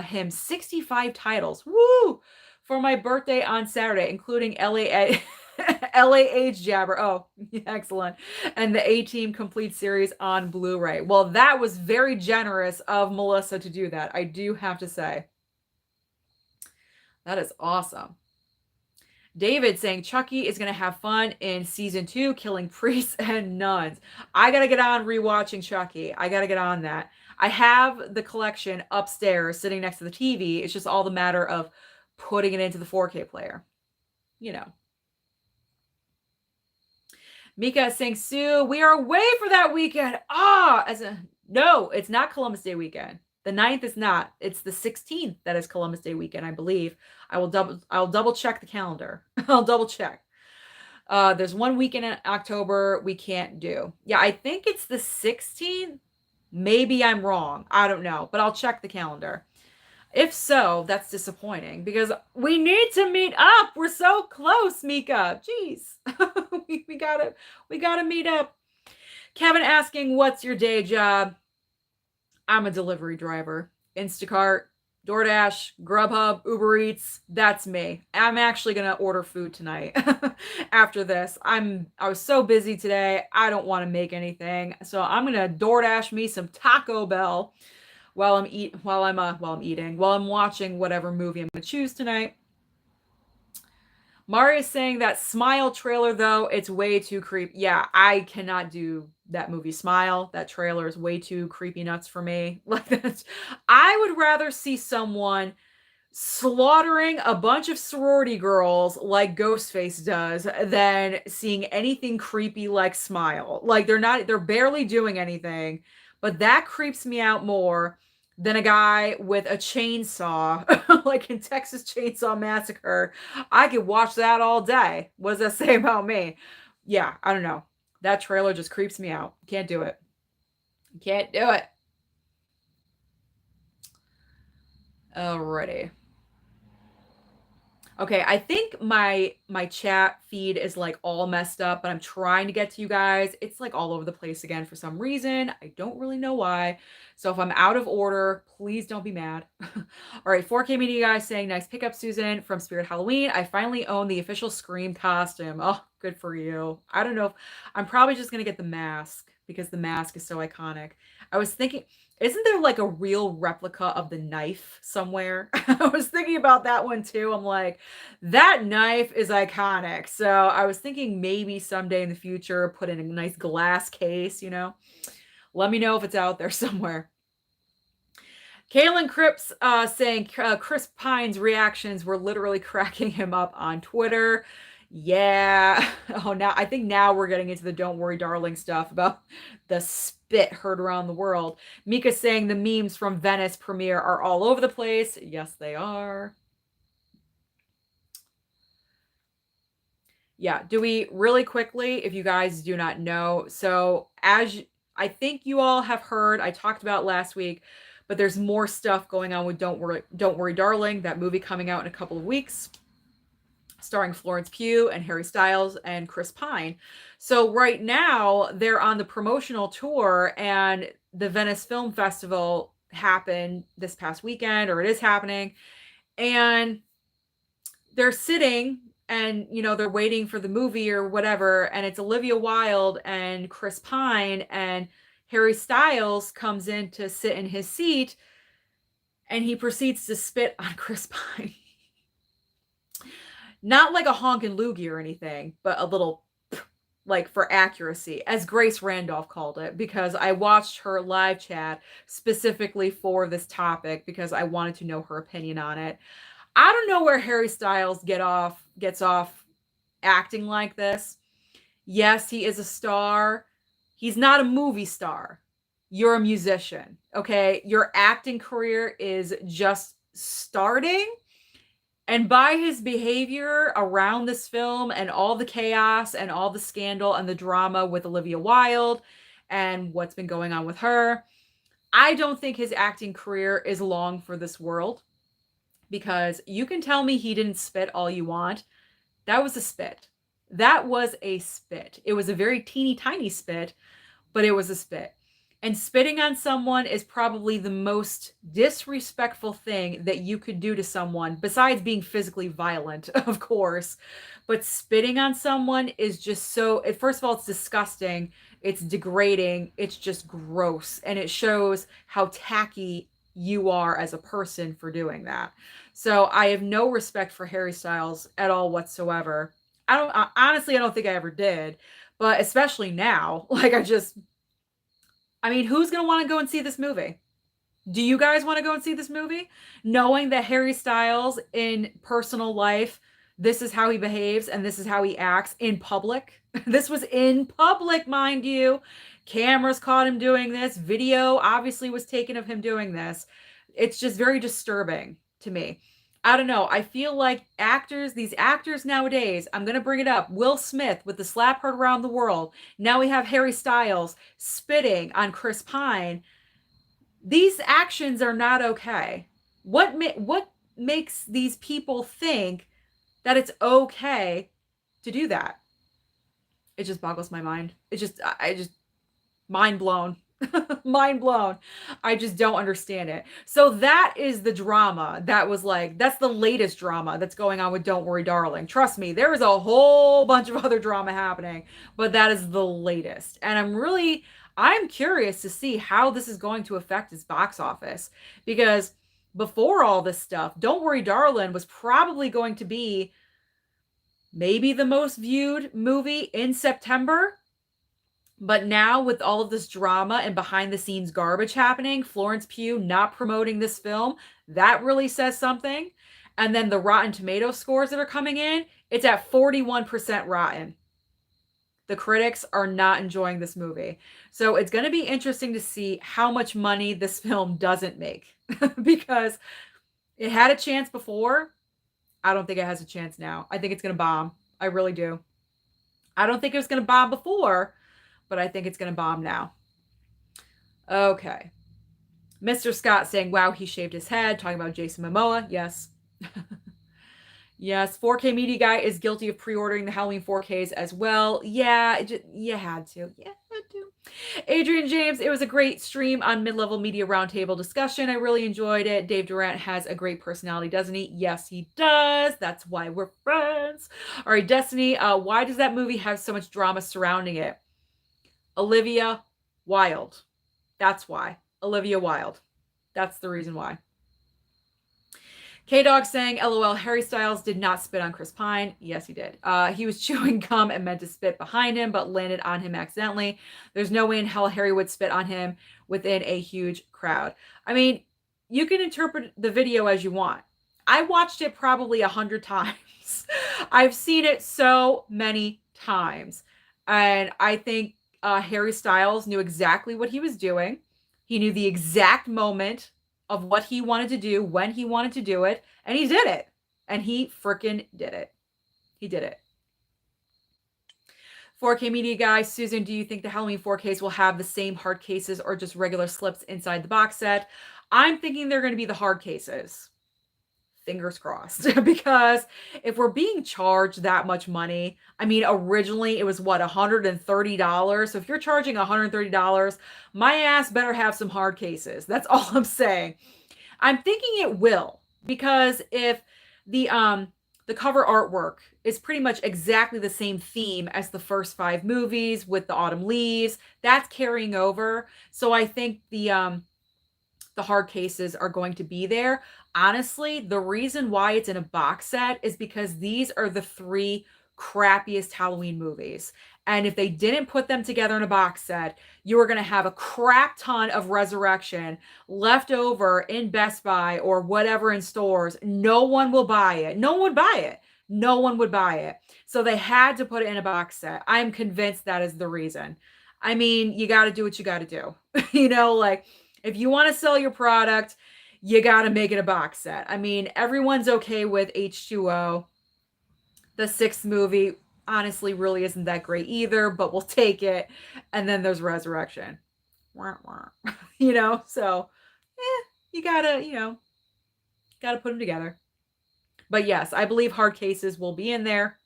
him 65 titles. Woo! For my birthday on Saturday, including LA Age Jabber. Oh, excellent. And the A-Team Complete Series on Blu-ray. Well, that was very generous of Melissa to do that. I do have to say. That is awesome. David saying Chucky is going to have fun in season 2, killing priests and nuns. I got to get on rewatching Chucky. I got to get on that. I have the collection upstairs sitting next to the TV. It's just all the matter of putting it into the 4K player. Mika is saying, Sue, we are away for that weekend. No, it's not Columbus Day weekend. The 9th is not. It's the 16th that is Columbus Day weekend, I believe. I'll double check the calendar. I'll double check. There's one weekend in October we can't do. Yeah, I think it's the 16th. Maybe I'm wrong. I don't know, but I'll check the calendar. If so, that's disappointing because we need to meet up. We're so close, Mika. Jeez. we gotta meet up. Kevin asking, what's your day job? I'm a delivery driver. Instacart, DoorDash, Grubhub, Uber Eats. That's me. I'm actually gonna order food tonight after this. I was so busy today. I don't want to make anything. So I'm gonna DoorDash me some Taco Bell while I'm watching whatever movie I'm going to choose tonight. Maria's saying that Smile trailer, though, it's way too creepy. Yeah, I cannot do that movie Smile. That trailer is way too creepy nuts for me. Like that. I would rather see someone slaughtering a bunch of sorority girls like Ghostface does than seeing anything creepy like Smile. Like they're barely doing anything, but that creeps me out more than a guy with a chainsaw like in Texas Chainsaw Massacre. I could watch that all day. What does that say about me? Yeah, I don't know. That trailer just creeps me out. Can't do it. Can't do it. Alrighty. Okay, I think my chat feed is like all messed up, but I'm trying to get to you guys. It's like all over the place again for some reason. I don't really know why. So if I'm out of order, please don't be mad. All right, 4K Media guys saying nice pickup, Susan from Spirit Halloween. I finally own the official Scream costume. Oh, good for you. I don't know if I'm probably just gonna get the mask because the mask is so iconic. I was thinking isn't there like a real replica of the knife somewhere? I was thinking about that one too. I'm like, that knife is iconic. So I was thinking maybe someday in the future, put in a nice glass case, you know? Let me know if it's out there somewhere. Kaylin Cripps saying Chris Pine's reactions were literally cracking him up on Twitter. Yeah. Oh, now I think now we're getting into the "Don't worry, darling" stuff about the spit heard around the world. Mika saying the memes from Venice premiere are all over the place. Yes, they are. Yeah. Do we really quickly, if you guys do not know? So, I think you all have heard, I talked about last week, but there's more stuff going on with Don't Worry, Darling, that movie coming out in a couple of weeks, starring Florence Pugh and Harry Styles and Chris Pine. So right now they're on the promotional tour, and the Venice Film Festival happened this past weekend, or it is happening, and they're sitting and they're waiting for the movie or whatever, and it's Olivia Wilde and Chris Pine, and Harry Styles comes in to sit in his seat, and he proceeds to spit on Chris Pine. Not like a honkin' loogie or anything, but a little, like, for accuracy, as Grace Randolph called it, because I watched her live chat specifically for this topic because I wanted to know her opinion on it. I don't know where Harry Styles gets off acting like this. Yes, he is a star. He's not a movie star. You're a musician, okay? Your acting career is just starting. And by his behavior around this film and all the chaos and all the scandal and the drama with Olivia Wilde and what's been going on with her, I don't think his acting career is long for this world, because you can tell me he didn't spit all you want. That was a spit. That was a spit. It was a very teeny tiny spit, but it was a spit. And spitting on someone is probably the most disrespectful thing that you could do to someone, besides being physically violent, of course. But spitting on someone is just so, first of all, it's disgusting. It's degrading. It's just gross. And it shows how tacky you are as a person for doing that. So I have no respect for Harry Styles at all whatsoever. Honestly, I don't think I ever did. But especially now, like I mean, who's going to want to go and see this movie? Do you guys want to go and see this movie? Knowing that Harry Styles in personal life, this is how he behaves and this is how he acts in public. This was in public, mind you. Cameras caught him doing this. Video obviously was taken of him doing this. It's just very disturbing to me. I don't know. I feel like these actors nowadays, I'm going to bring it up. Will Smith with the slap heard around the world. Now we have Harry Styles spitting on Chris Pine. These actions are not okay. What makes these people think that it's okay to do that? It just boggles my mind. I just mind blown. Mind blown. I just don't understand it. So that is the drama that's the latest drama that's going on with Don't Worry, Darling. Trust me, there is a whole bunch of other drama happening, but that is the latest. And I'm curious to see how this is going to affect his box office, because before all this stuff, Don't Worry, Darling was probably going to be maybe the most viewed movie in September. But now with all of this drama and behind the scenes garbage happening, Florence Pugh not promoting this film, that really says something. And then the Rotten Tomato scores that are coming in, it's at 41% rotten. The critics are not enjoying this movie. So it's going to be interesting to see how much money this film doesn't make because it had a chance before. I don't think it has a chance now. I think it's going to bomb. I really do. I don't think it was going to bomb before, but I think it's going to bomb now. Okay. Mr. Scott saying, wow, he shaved his head, talking about Jason Momoa. Yes. Yes, 4K Media Guy is guilty of pre-ordering the Halloween 4Ks as well. Yeah, you had to. Yeah, had to. Adrian James, it was a great stream on Mid-Level Media Roundtable discussion. I really enjoyed it. Dave Durant has a great personality, doesn't he? Yes, he does. That's why we're friends. All right, Destiny, why does that movie have so much drama surrounding it? Olivia Wilde. That's why. Olivia Wilde. That's the reason why. K-Dog saying, LOL, Harry Styles did not spit on Chris Pine. Yes, he did. He was chewing gum and meant to spit behind him, but landed on him accidentally. There's no way in hell Harry would spit on him within a huge crowd. I mean, you can interpret the video as you want. I watched it probably 100 times. I've seen it so many times. And I think Harry Styles knew exactly what he was doing. He knew the exact moment of what he wanted to do, when he wanted to do it, and he did it. And he freaking did it. He did it. 4K Media Guy, Susan, do you think the Halloween 4Ks will have the same hard cases or just regular slips inside the box set? I'm thinking they're going to be the hard cases. Fingers crossed. Because if we're being charged that much money, I mean, originally it was what, $130? So if you're charging $130, my ass better have some hard cases. That's all I'm saying. I'm thinking it will, because if the cover artwork is pretty much exactly the same theme as the first 5 movies with the autumn leaves, that's carrying over. So I think the hard cases are going to be there. Honestly, the reason why it's in a box set is because these are the 3 crappiest Halloween movies. And if they didn't put them together in a box set, you were going to have a crap ton of Resurrection left over in Best Buy or whatever in stores. No one will buy it. No one would buy it. No one would buy it. So they had to put it in a box set. I'm convinced that is the reason. I mean, you got to do what you got to do. Like, if you want to sell your product, you got to make it a box set. I mean, everyone's okay with H2O. The 6th movie, honestly, really isn't that great either, but we'll take it. And then there's Resurrection. So, you gotta put them together. But yes, I believe hard cases will be in there.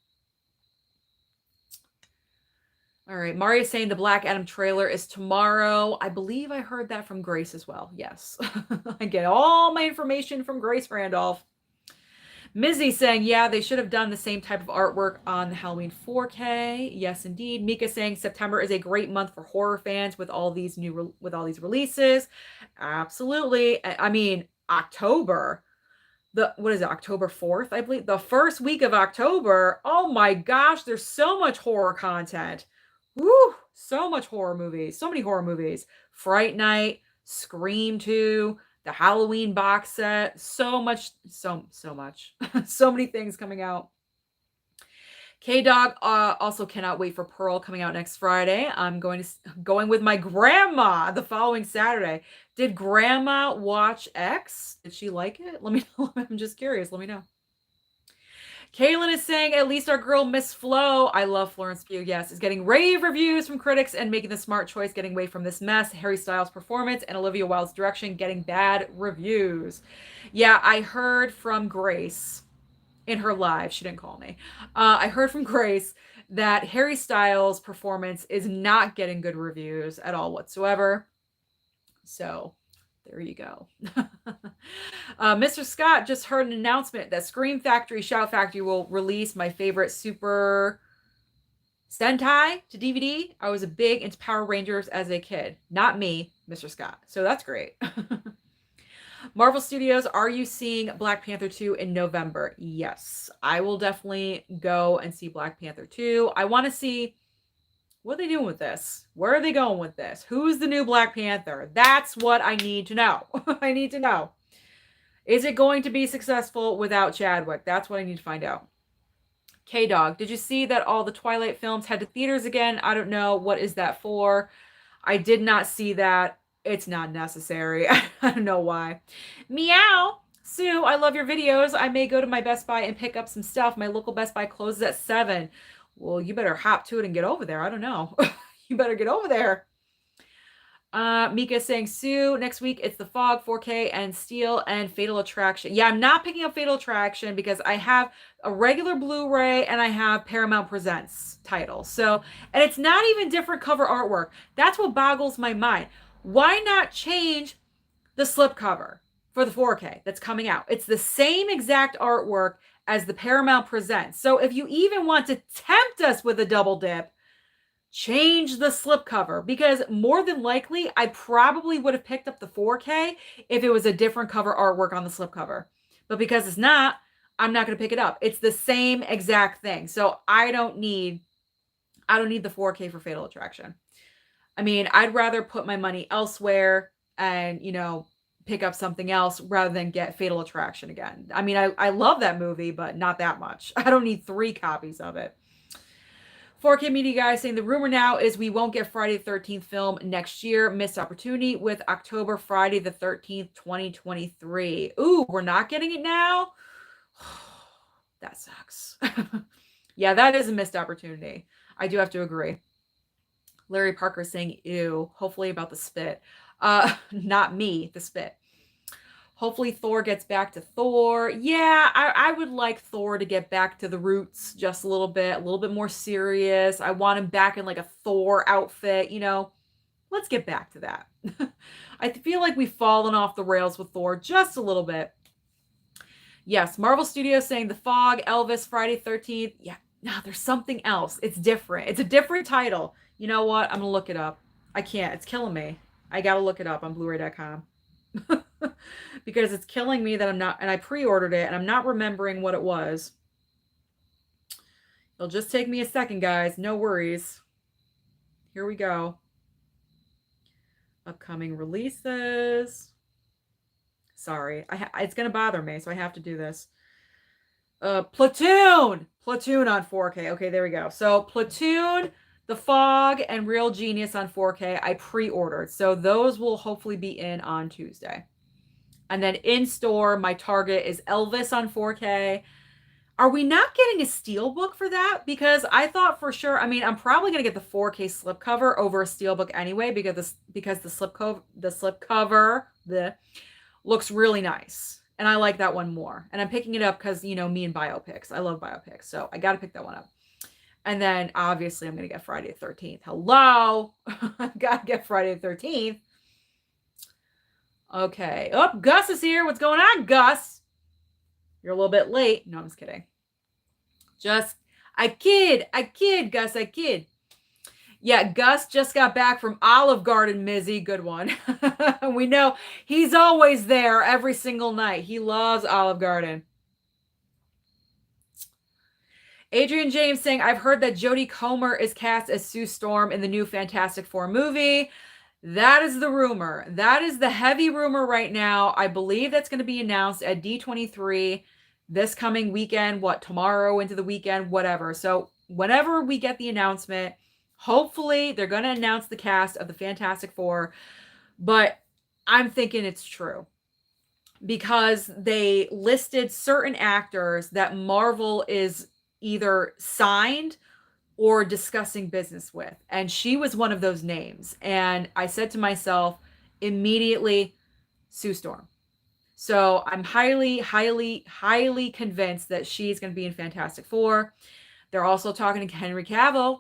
All right, Maria's saying the Black Adam trailer is tomorrow. I believe I heard that from Grace as well. Yes. I get all my information from Grace Randolph. Mizzy saying, yeah, they should have done the same type of artwork on the Halloween 4K. Yes, indeed. Mika saying September is a great month for horror fans with all these releases. Absolutely. I mean, October. What is it? October 4th, I believe. The first week of October. Oh my gosh, there's so much horror content. Woo! So much horror movies. So many horror movies. Fright Night, Scream 2, the Halloween box set. So much. So much. So many things coming out. K-Dog also cannot wait for Pearl coming out next Friday. I'm going with my grandma the following Saturday. Did grandma watch X? Did she like it? Let me know. I'm just curious. Let me know. Kaylin is saying, at least our girl Miss Flo, I love Florence Pugh, yes, is getting rave reviews from critics and making the smart choice, getting away from this mess. Harry Styles' performance and Olivia Wilde's direction getting bad reviews. Yeah, I heard from Grace in her live. She didn't call me. I heard from Grace that Harry Styles' performance is not getting good reviews at all whatsoever. So there you go. Mr. Scott just heard an announcement that Scream Factory Shout Factory will release my favorite Super Sentai to DVD. I was a big into Power Rangers as a kid. Not me, Mr. Scott. So that's great. Marvel Studios, are you seeing Black Panther 2 in November? Yes, I will definitely go and see Black Panther 2. I want to see What are they doing with this? Where are they going with this? Who's the new Black Panther? That's what I need to know. I need to know. Is it going to be successful without Chadwick? That's what I need to find out. K-Dog, did you see that all the Twilight films head to theaters again? I don't know. What is that for? I did not see that. It's not necessary. I don't know why. Meow. Sue, I love your videos. I may go to my Best Buy and pick up some stuff. My local Best Buy closes at 7. Well, you better hop to it and get over there. I don't know. You better get over there. Mika saying, Sue, next week it's The Fog, 4K, and Steel, and Fatal Attraction. Yeah, I'm not picking up Fatal Attraction because I have a regular Blu-ray and I have Paramount Presents title. So, and it's not even different cover artwork. That's what boggles my mind. Why not change the slipcover for the 4K that's coming out? It's the same exact artwork as the Paramount Presents. So if you even want to tempt us with a double dip, change the slipcover, because more than likely I probably would have picked up the 4K if it was a different cover artwork on the slipcover. But because it's not, I'm not going to pick it up. It's the same exact thing. So I don't need the 4K for Fatal Attraction. I mean, I'd rather put my money elsewhere and, pick up something else rather than get Fatal Attraction again. I mean, I love that movie, but not that much. I don't need 3 copies of it. 4K Media Guy saying the rumor now is we won't get Friday the 13th film next year. Missed opportunity with October Friday the 13th, 2023. Ooh, we're not getting it now? That sucks. Yeah, that is a missed opportunity. I do have to agree. Larry Parker saying, ew, hopefully about the spit. Not me, the spit. Hopefully Thor gets back to Thor. Yeah, I would like Thor to get back to the roots just a little bit more serious. I want him back in like a Thor outfit, Let's get back to that. I feel like we've fallen off the rails with Thor just a little bit. Yes, Marvel Studios saying The Fog, Elvis, Friday 13th. Yeah, no, there's something else. It's different. It's a different title. You know what? I'm going to look it up. I can't. It's killing me. I got to look it up on Blu-ray.com. Because it's killing me that I'm not, and I pre-ordered it and I'm not remembering what it was. It'll just take me a second, guys. No worries. Here we go. Upcoming releases. Sorry. It's going to bother me, so I have to do this. Platoon on 4K. Okay, there we go. So Platoon, The Fog, and Real Genius on 4K. I pre-ordered. So those will hopefully be in on Tuesday. And then in store, my target is Elvis on 4K. Are we not getting a steelbook for that? Because I thought for sure, I mean, I'm probably going to get the 4K slipcover over a steelbook anyway, because the slipcover looks really nice. And I like that one more. And I'm picking it up because, me and biopics. I love biopics. So I got to pick that one up. And then obviously I'm going to get Friday the 13th. Hello. I've got to get Friday the 13th. Okay. Oh, Gus is here. What's going on, Gus? You're a little bit late. No, I'm just kidding. I kid, Gus, I kid. Yeah, Gus just got back from Olive Garden, Mizzy. Good one. We know he's always there every single night. He loves Olive Garden. Adrian James saying, I've heard that Jodie Comer is cast as Sue Storm in the new Fantastic Four movie. That is the rumor. That is the heavy rumor right now. I believe that's going to be announced at D23 this coming weekend, tomorrow into the weekend, whatever. So whenever we get the announcement, hopefully they're going to announce the cast of the Fantastic Four. But I'm thinking it's true, because they listed certain actors that Marvel is either signed or discussing business with. And she was one of those names. And I said to myself immediately, Sue Storm. So I'm highly, highly, highly convinced that she's going to be in Fantastic Four. They're also talking to Henry Cavill.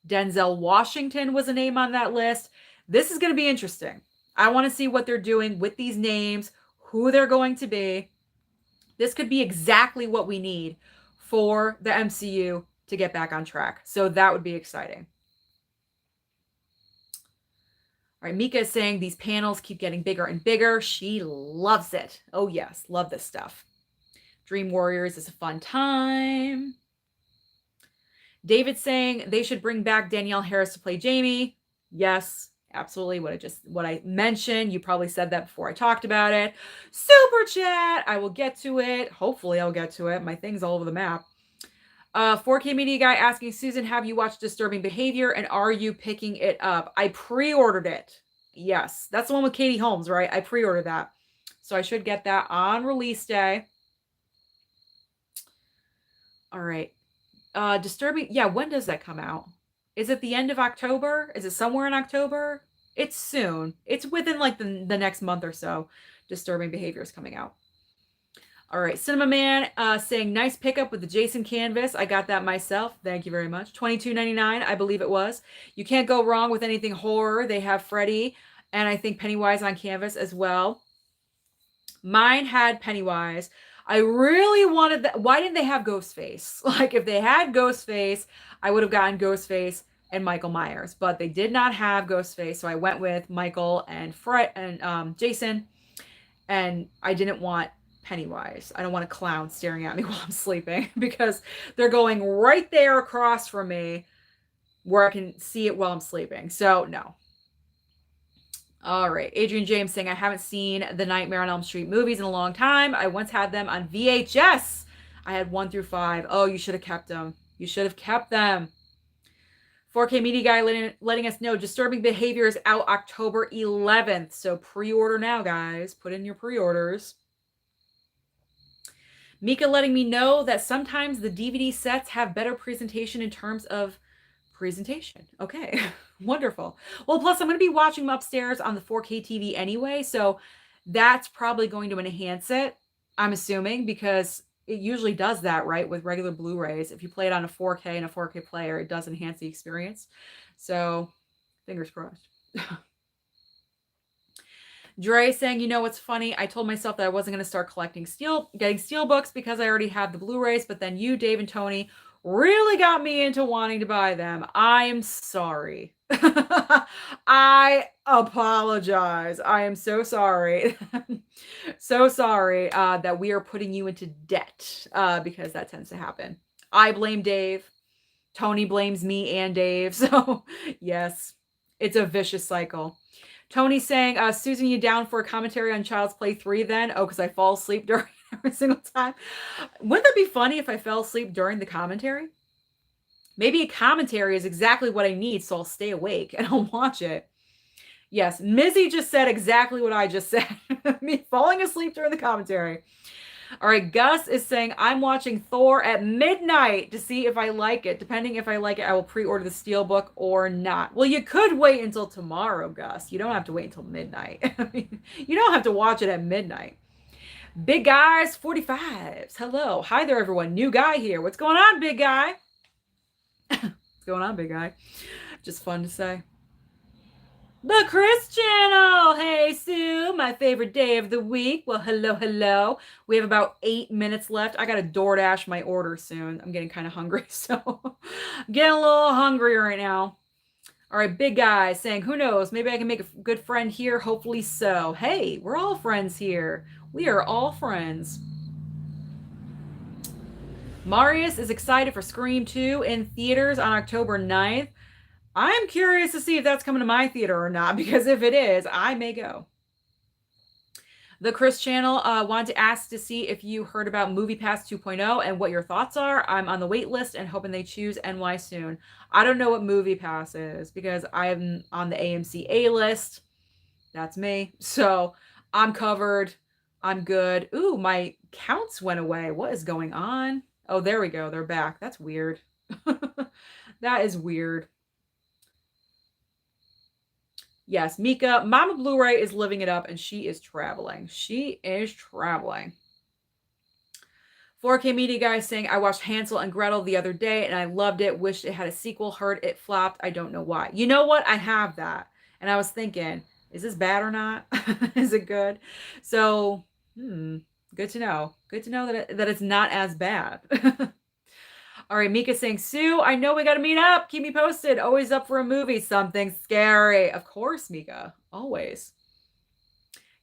Denzel Washington was a name on that list. This is going to be interesting. I want to see what they're doing with these names, who they're going to be. This could be exactly what we need for the MCU to get back on track. So that would be exciting. All right, Mika is saying these panels keep getting bigger and bigger. She loves it. Oh yes, love this stuff. Dream Warriors is a fun time. David saying they should bring back Danielle Harris to play Jamie. Yes, absolutely. What I mentioned. You probably said that before I talked about it. Super chat. I will get to it. Hopefully I'll get to it. My thing's all over the map. 4K Media Guy asking, Susan, have you watched Disturbing Behavior and are you picking it up? I pre-ordered it. Yes, that's the one with Katie Holmes, right? I pre-ordered that. So I should get that on release day. All right. Disturbing. Yeah, when does that come out? Is it the end of October? Is it somewhere in October? It's soon. It's within like the next month or so. Disturbing Behavior is coming out. All right, Cinema Man saying nice pickup with the Jason canvas. I got that myself. Thank you very much. $22.99, I believe it was. You can't go wrong with anything horror. They have Freddy and I think Pennywise on canvas as well. Mine had Pennywise. I really wanted that. Why didn't they have Ghostface? Like if they had Ghostface, I would have gotten Ghostface and Michael Myers, but they did not have Ghostface, so I went with Michael and Fred and Jason, and I didn't want Pennywise. I don't want a clown staring at me while I'm sleeping because they're going right there across from me where I can see it while I'm sleeping. So no. All right. Adrian James saying, I haven't seen the Nightmare on Elm Street movies in a long time. I once had them on VHS. I had 1 through 5. Oh, you should have kept them. You should have kept them. 4K Media Guy letting us know Disturbing Behavior is out October 11th. So pre-order now, guys. Put in your pre-orders. Mika letting me know that sometimes the DVD sets have better presentation in terms of presentation. Okay, wonderful. Well, plus I'm going to be watching them upstairs on the 4K TV anyway, so that's probably going to enhance it, I'm assuming, because it usually does that, right, with regular Blu-rays. If you play it on a 4K and a 4K player, it does enhance the experience. So, fingers crossed. Dre saying, you know what's funny? I told myself that I wasn't going to start getting steel books because I already have the Blu-rays, but then you, Dave, and Tony really got me into wanting to buy them. I'm sorry. I apologize. I am so sorry. So sorry that we are putting you into debt because that tends to happen. I blame Dave. Tony blames me and Dave. So, yes, it's a vicious cycle. Tony saying, Susan, you down for a commentary on Child's Play 3 then? Oh, because I fall asleep during every single time. Wouldn't that be funny if I fell asleep during the commentary? Maybe a commentary is exactly what I need, so I'll stay awake and I'll watch it. Yes, Mizzy just said exactly what I just said. Me falling asleep during the commentary. All right, Gus is saying, I'm watching Thor at midnight to see if I like it. Depending if I like it, I will pre-order the Steelbook or not. Well, you could wait until tomorrow, Gus. You don't have to wait until midnight. I mean, you don't have to watch it at midnight. Big Guys 45s. Hello. Hi there, everyone. New guy here. What's going on, big guy? What's going on, big guy? Just fun to say. The Chris Channel. Hey, Sue, my favorite day of the week. Well, hello, hello. We have about 8 minutes left. I got to DoorDash my order soon. I'm getting kind of hungry, so I'm getting a little hungry right now. All right, big guy saying, who knows? Maybe I can make a good friend here. Hopefully so. Hey, we're all friends here. We are all friends. Marius is excited for Scream 2 in theaters on October 9th. I'm curious to see if that's coming to my theater or not, because if it is, I may go. The Chris Channel wanted to ask to see if you heard about MoviePass 2.0 and what your thoughts are. I'm on the wait list and hoping they choose NY soon. I don't know what MoviePass is because I'm on the AMC A list. That's me. So I'm covered. I'm good. Ooh, my counts went away. What is going on? Oh, there we go. They're back. That's weird. That is weird. Yes, Mika, Mama Blu-ray is living it up and she is traveling. She is traveling. 4K Media Guy saying, I watched Hansel and Gretel the other day and I loved it. Wished it had a sequel. Heard it flopped. I don't know why. You know what? I have that. And I was thinking, is this bad or not? Is it good? So, good to know. Good to know that it's not as bad. All right, Mika saying, Sue, I know we got to meet up. Keep me posted. Always up for a movie. Something scary. Of course, Mika. Always.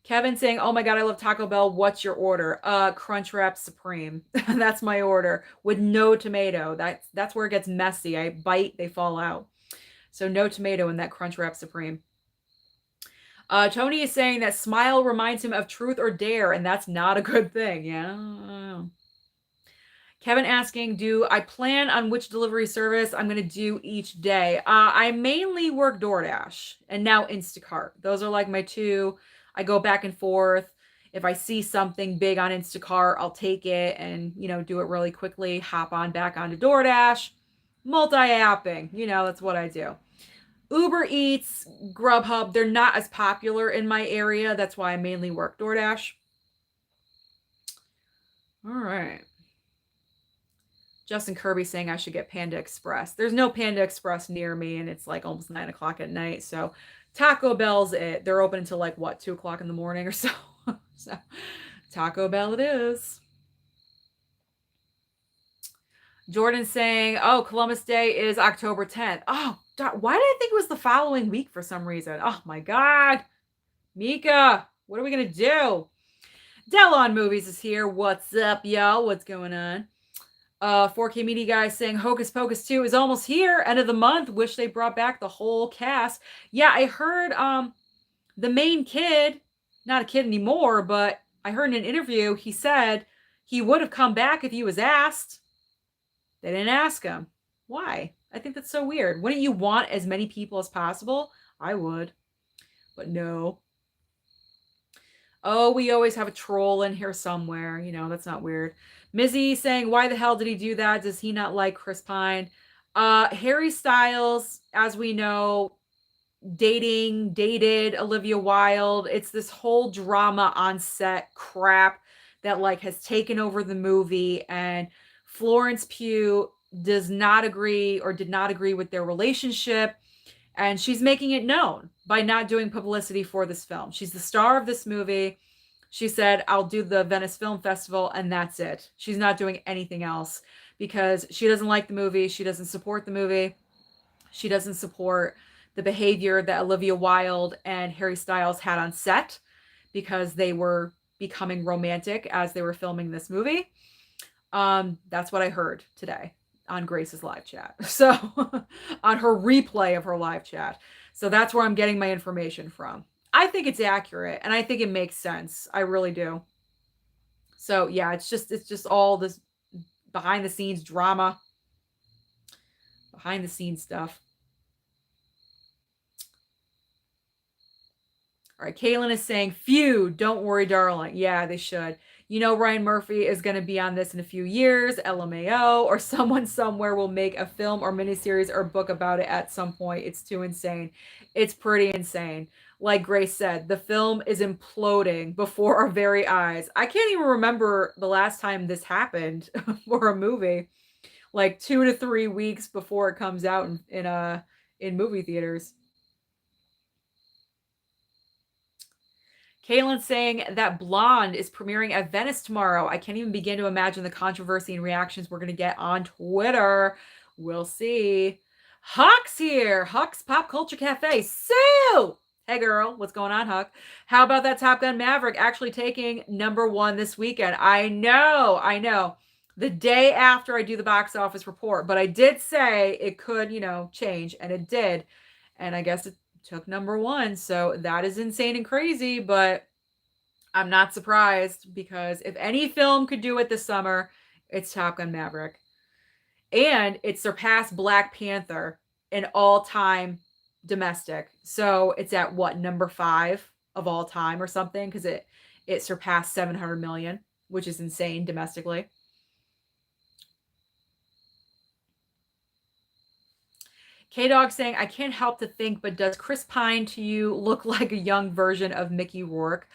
Kevin saying, "Oh my god, I love Taco Bell. What's your order?" Crunchwrap Supreme. That's my order with no tomato. That's where it gets messy. I bite, they fall out. So no tomato in that Crunchwrap Supreme. Tony is saying that smile reminds him of Truth or Dare, and that's not a good thing. Yeah. Kevin asking, do I plan on which delivery service I'm going to do each day? I mainly work DoorDash and now Instacart. Those are like my two. I go back and forth. If I see something big on Instacart, I'll take it and, do it really quickly, hop on back onto DoorDash. Multi-apping, that's what I do. Uber Eats, Grubhub, they're not as popular in my area. That's why I mainly work DoorDash. All right. Justin Kirby saying I should get Panda Express. There's no Panda Express near me, and it's like almost 9 o'clock at night. So Taco Bell's it. They're open until like, 2 o'clock in the morning or so. So Taco Bell it is. Jordan saying, oh, Columbus Day is October 10th. Oh, why did I think it was the following week for some reason? Oh, my God. Mika, what are we going to do? Dell on Movies is here. What's up, y'all? What's going on? 4K Media Guy saying Hocus Pocus 2 is almost here. End of the month. Wish they brought back the whole cast. Yeah, I heard the main kid, not a kid anymore, but I heard in an interview he said he would have come back if he was asked. They didn't ask him. Why? I think that's so weird. Wouldn't you want as many people as possible? I would. But no. Oh, we always have a troll in here somewhere. That's not weird. Mizzy saying, why the hell did he do that? Does he not like Chris Pine? Harry Styles, as we know, dated Olivia Wilde. It's this whole drama on set crap that has taken over the movie, and Florence Pugh does not agree or did not agree with their relationship, and she's making it known by not doing publicity for this film. She's the star of this movie. She said, I'll do the Venice Film Festival, and that's it. She's not doing anything else because she doesn't like the movie. She doesn't support the movie. She doesn't support the behavior that Olivia Wilde and Harry Styles had on set because they were becoming romantic as they were filming this movie. That's what I heard today on Grace's live chat. So on her replay of her live chat. So that's where I'm getting my information from. I think it's accurate and I think it makes sense. I really do. So yeah, it's just all this behind the scenes drama, behind the scenes stuff. All right, Kaylin is saying, phew, don't worry, darling. Yeah, they should. Ryan Murphy is going to be on this in a few years, LMAO, or someone somewhere will make a film or miniseries or book about it at some point. It's too insane. It's pretty insane. Like Grace said, the film is imploding before our very eyes. I can't even remember the last time this happened for a movie. Like 2 to 3 weeks before it comes out in movie theaters. Kaylin saying that Blonde is premiering at Venice tomorrow. I can't even begin to imagine the controversy and reactions we're going to get on Twitter. We'll see. Huck's here. Huck's Pop Culture Cafe. Sue! Hey, girl. What's going on, Huck? How about that Top Gun Maverick actually taking #1 this weekend? I know. The day after I do the box office report. But I did say it could, change. And it did. And I guess it took #1. So that is insane and crazy, but I'm not surprised because if any film could do it this summer, it's Top Gun Maverick. And it surpassed Black Panther in all-time domestic. So it's at what, #5 of all time or something, because it surpassed 700 million, which is insane domestically. K-Dog saying, I can't help to think, but does Chris Pine to you look like a young version of Mickey Rourke?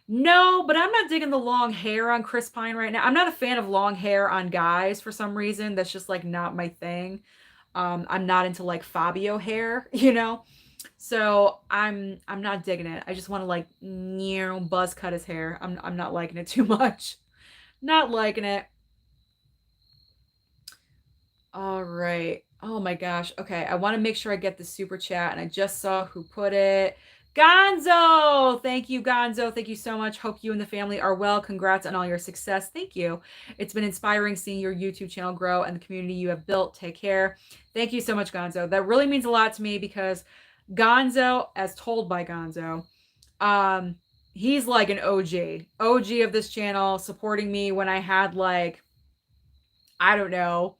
No, but I'm not digging the long hair on Chris Pine right now. I'm not a fan of long hair on guys for some reason. That's just not my thing. I'm not into Fabio hair, So I'm not digging it. I just want to buzz cut his hair. I'm not liking it too much. Not liking it. All right. Oh my gosh. Okay. I want to make sure I get the super chat, and I just saw who put it. Gonzo. Thank you, Gonzo. Thank you so much. Hope you and the family are well. Congrats on all your success. Thank you. It's been inspiring seeing your YouTube channel grow and the community you have built. Take care. Thank you so much, Gonzo. That really means a lot to me because Gonzo, as told by Gonzo, he's like an OG of this channel, supporting me when I had like, I don't know,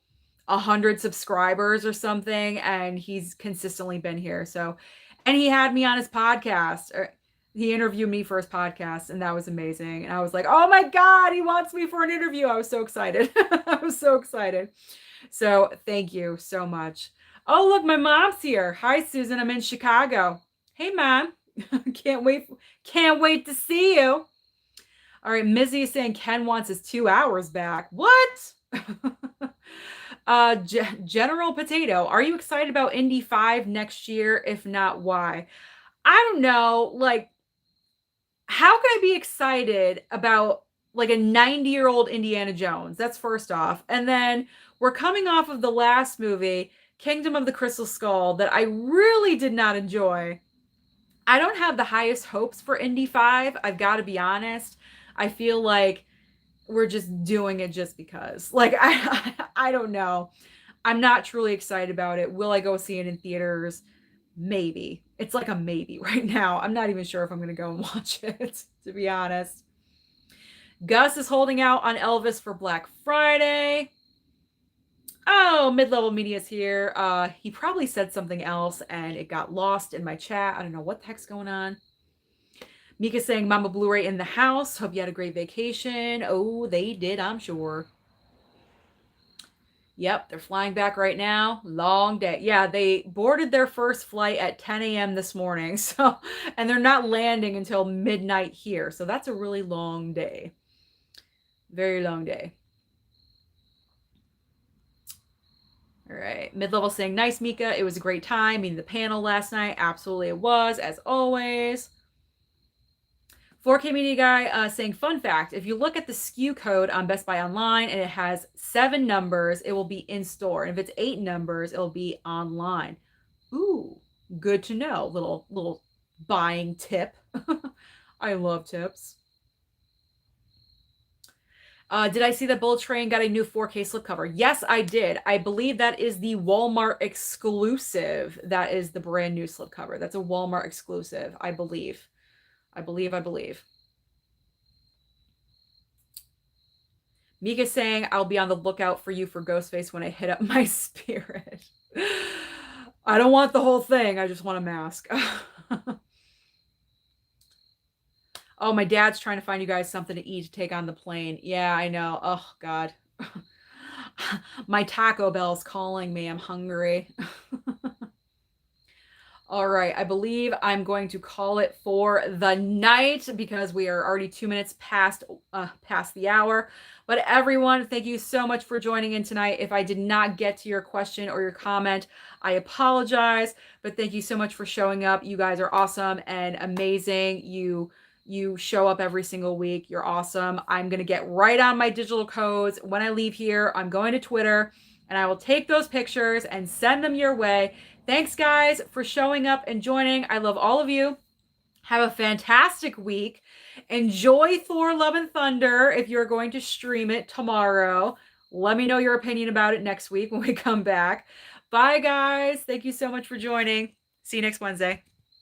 100 subscribers or something, and he's consistently been here. So, and he had me on his podcast, or he interviewed me for his podcast, and that was amazing. And I was like, oh my God, he wants me for an interview. I was so excited. I was so excited. So thank you so much. Oh, look, my mom's here. Hi, Susan. I'm in Chicago. Hey, Mom. Can't wait to see you. All right, Mizzy is saying Ken wants his 2 hours back. What? General Potato, are you excited about Indy 5 next year? If not, why? I don't know. Like, how can I be excited about like a 90-year-old Indiana Jones? That's first off. And then we're coming off of the last movie, Kingdom of the Crystal Skull, that I really did not enjoy. I don't have the highest hopes for Indy 5. I've got to be honest. I feel like we're just doing it just because. Like, I don't know. I'm not truly excited about it. Will I go see it in theaters? Maybe. It's like a maybe right now. I'm not even sure if I'm going to go and watch it, to be honest. Gus is holding out on Elvis for Black Friday. Oh, Mid-Level Media's here. He probably said something else and it got lost in my chat. I don't know what the heck's going on. Mika's saying Mama Blu-ray in the house. Hope you had a great vacation. Oh, they did, I'm sure. Yep, they're flying back right now. Long day. Yeah, they boarded their first flight at 10 a.m. this morning. So, and they're not landing until midnight here. So that's a really long day. Very long day. All right. Mid-level saying, nice, Mika. It was a great time meeting the panel last night. Absolutely it was, as always. 4K Media Guy saying, fun fact, if you look at the SKU code on Best Buy Online and it has 7 numbers, it will be in store. And if it's 8 numbers, it'll be online. Ooh, good to know. Little buying tip. I love tips. Did I see that Bullet Train got a new 4K slipcover? Yes, I did. I believe that is the Walmart exclusive. That is the brand new slipcover. That's a Walmart exclusive, I believe. I believe. Mika's saying, I'll be on the lookout for you for Ghostface when I hit up my spirit. I don't want the whole thing. I just want a mask. Oh, my dad's trying to find you guys something to eat to take on the plane. Yeah, I know. Oh, God. My Taco Bell's calling me. I'm hungry. All right, I believe I'm going to call it for the night because we are already 2 minutes past the hour. But everyone, thank you so much for joining in tonight. If I did not get to your question or your comment, I apologize. But thank you so much for showing up. You guys are awesome and amazing. You show up every single week. You're awesome. I'm going to get right on my digital codes. When I leave here, I'm going to Twitter and I will take those pictures and send them your way. Thanks, guys, for showing up and joining. I love all of you. Have a fantastic week. Enjoy Thor Love and Thunder if you're going to stream it tomorrow. Let me know your opinion about it next week when we come back. Bye, guys. Thank you so much for joining. See you next Wednesday.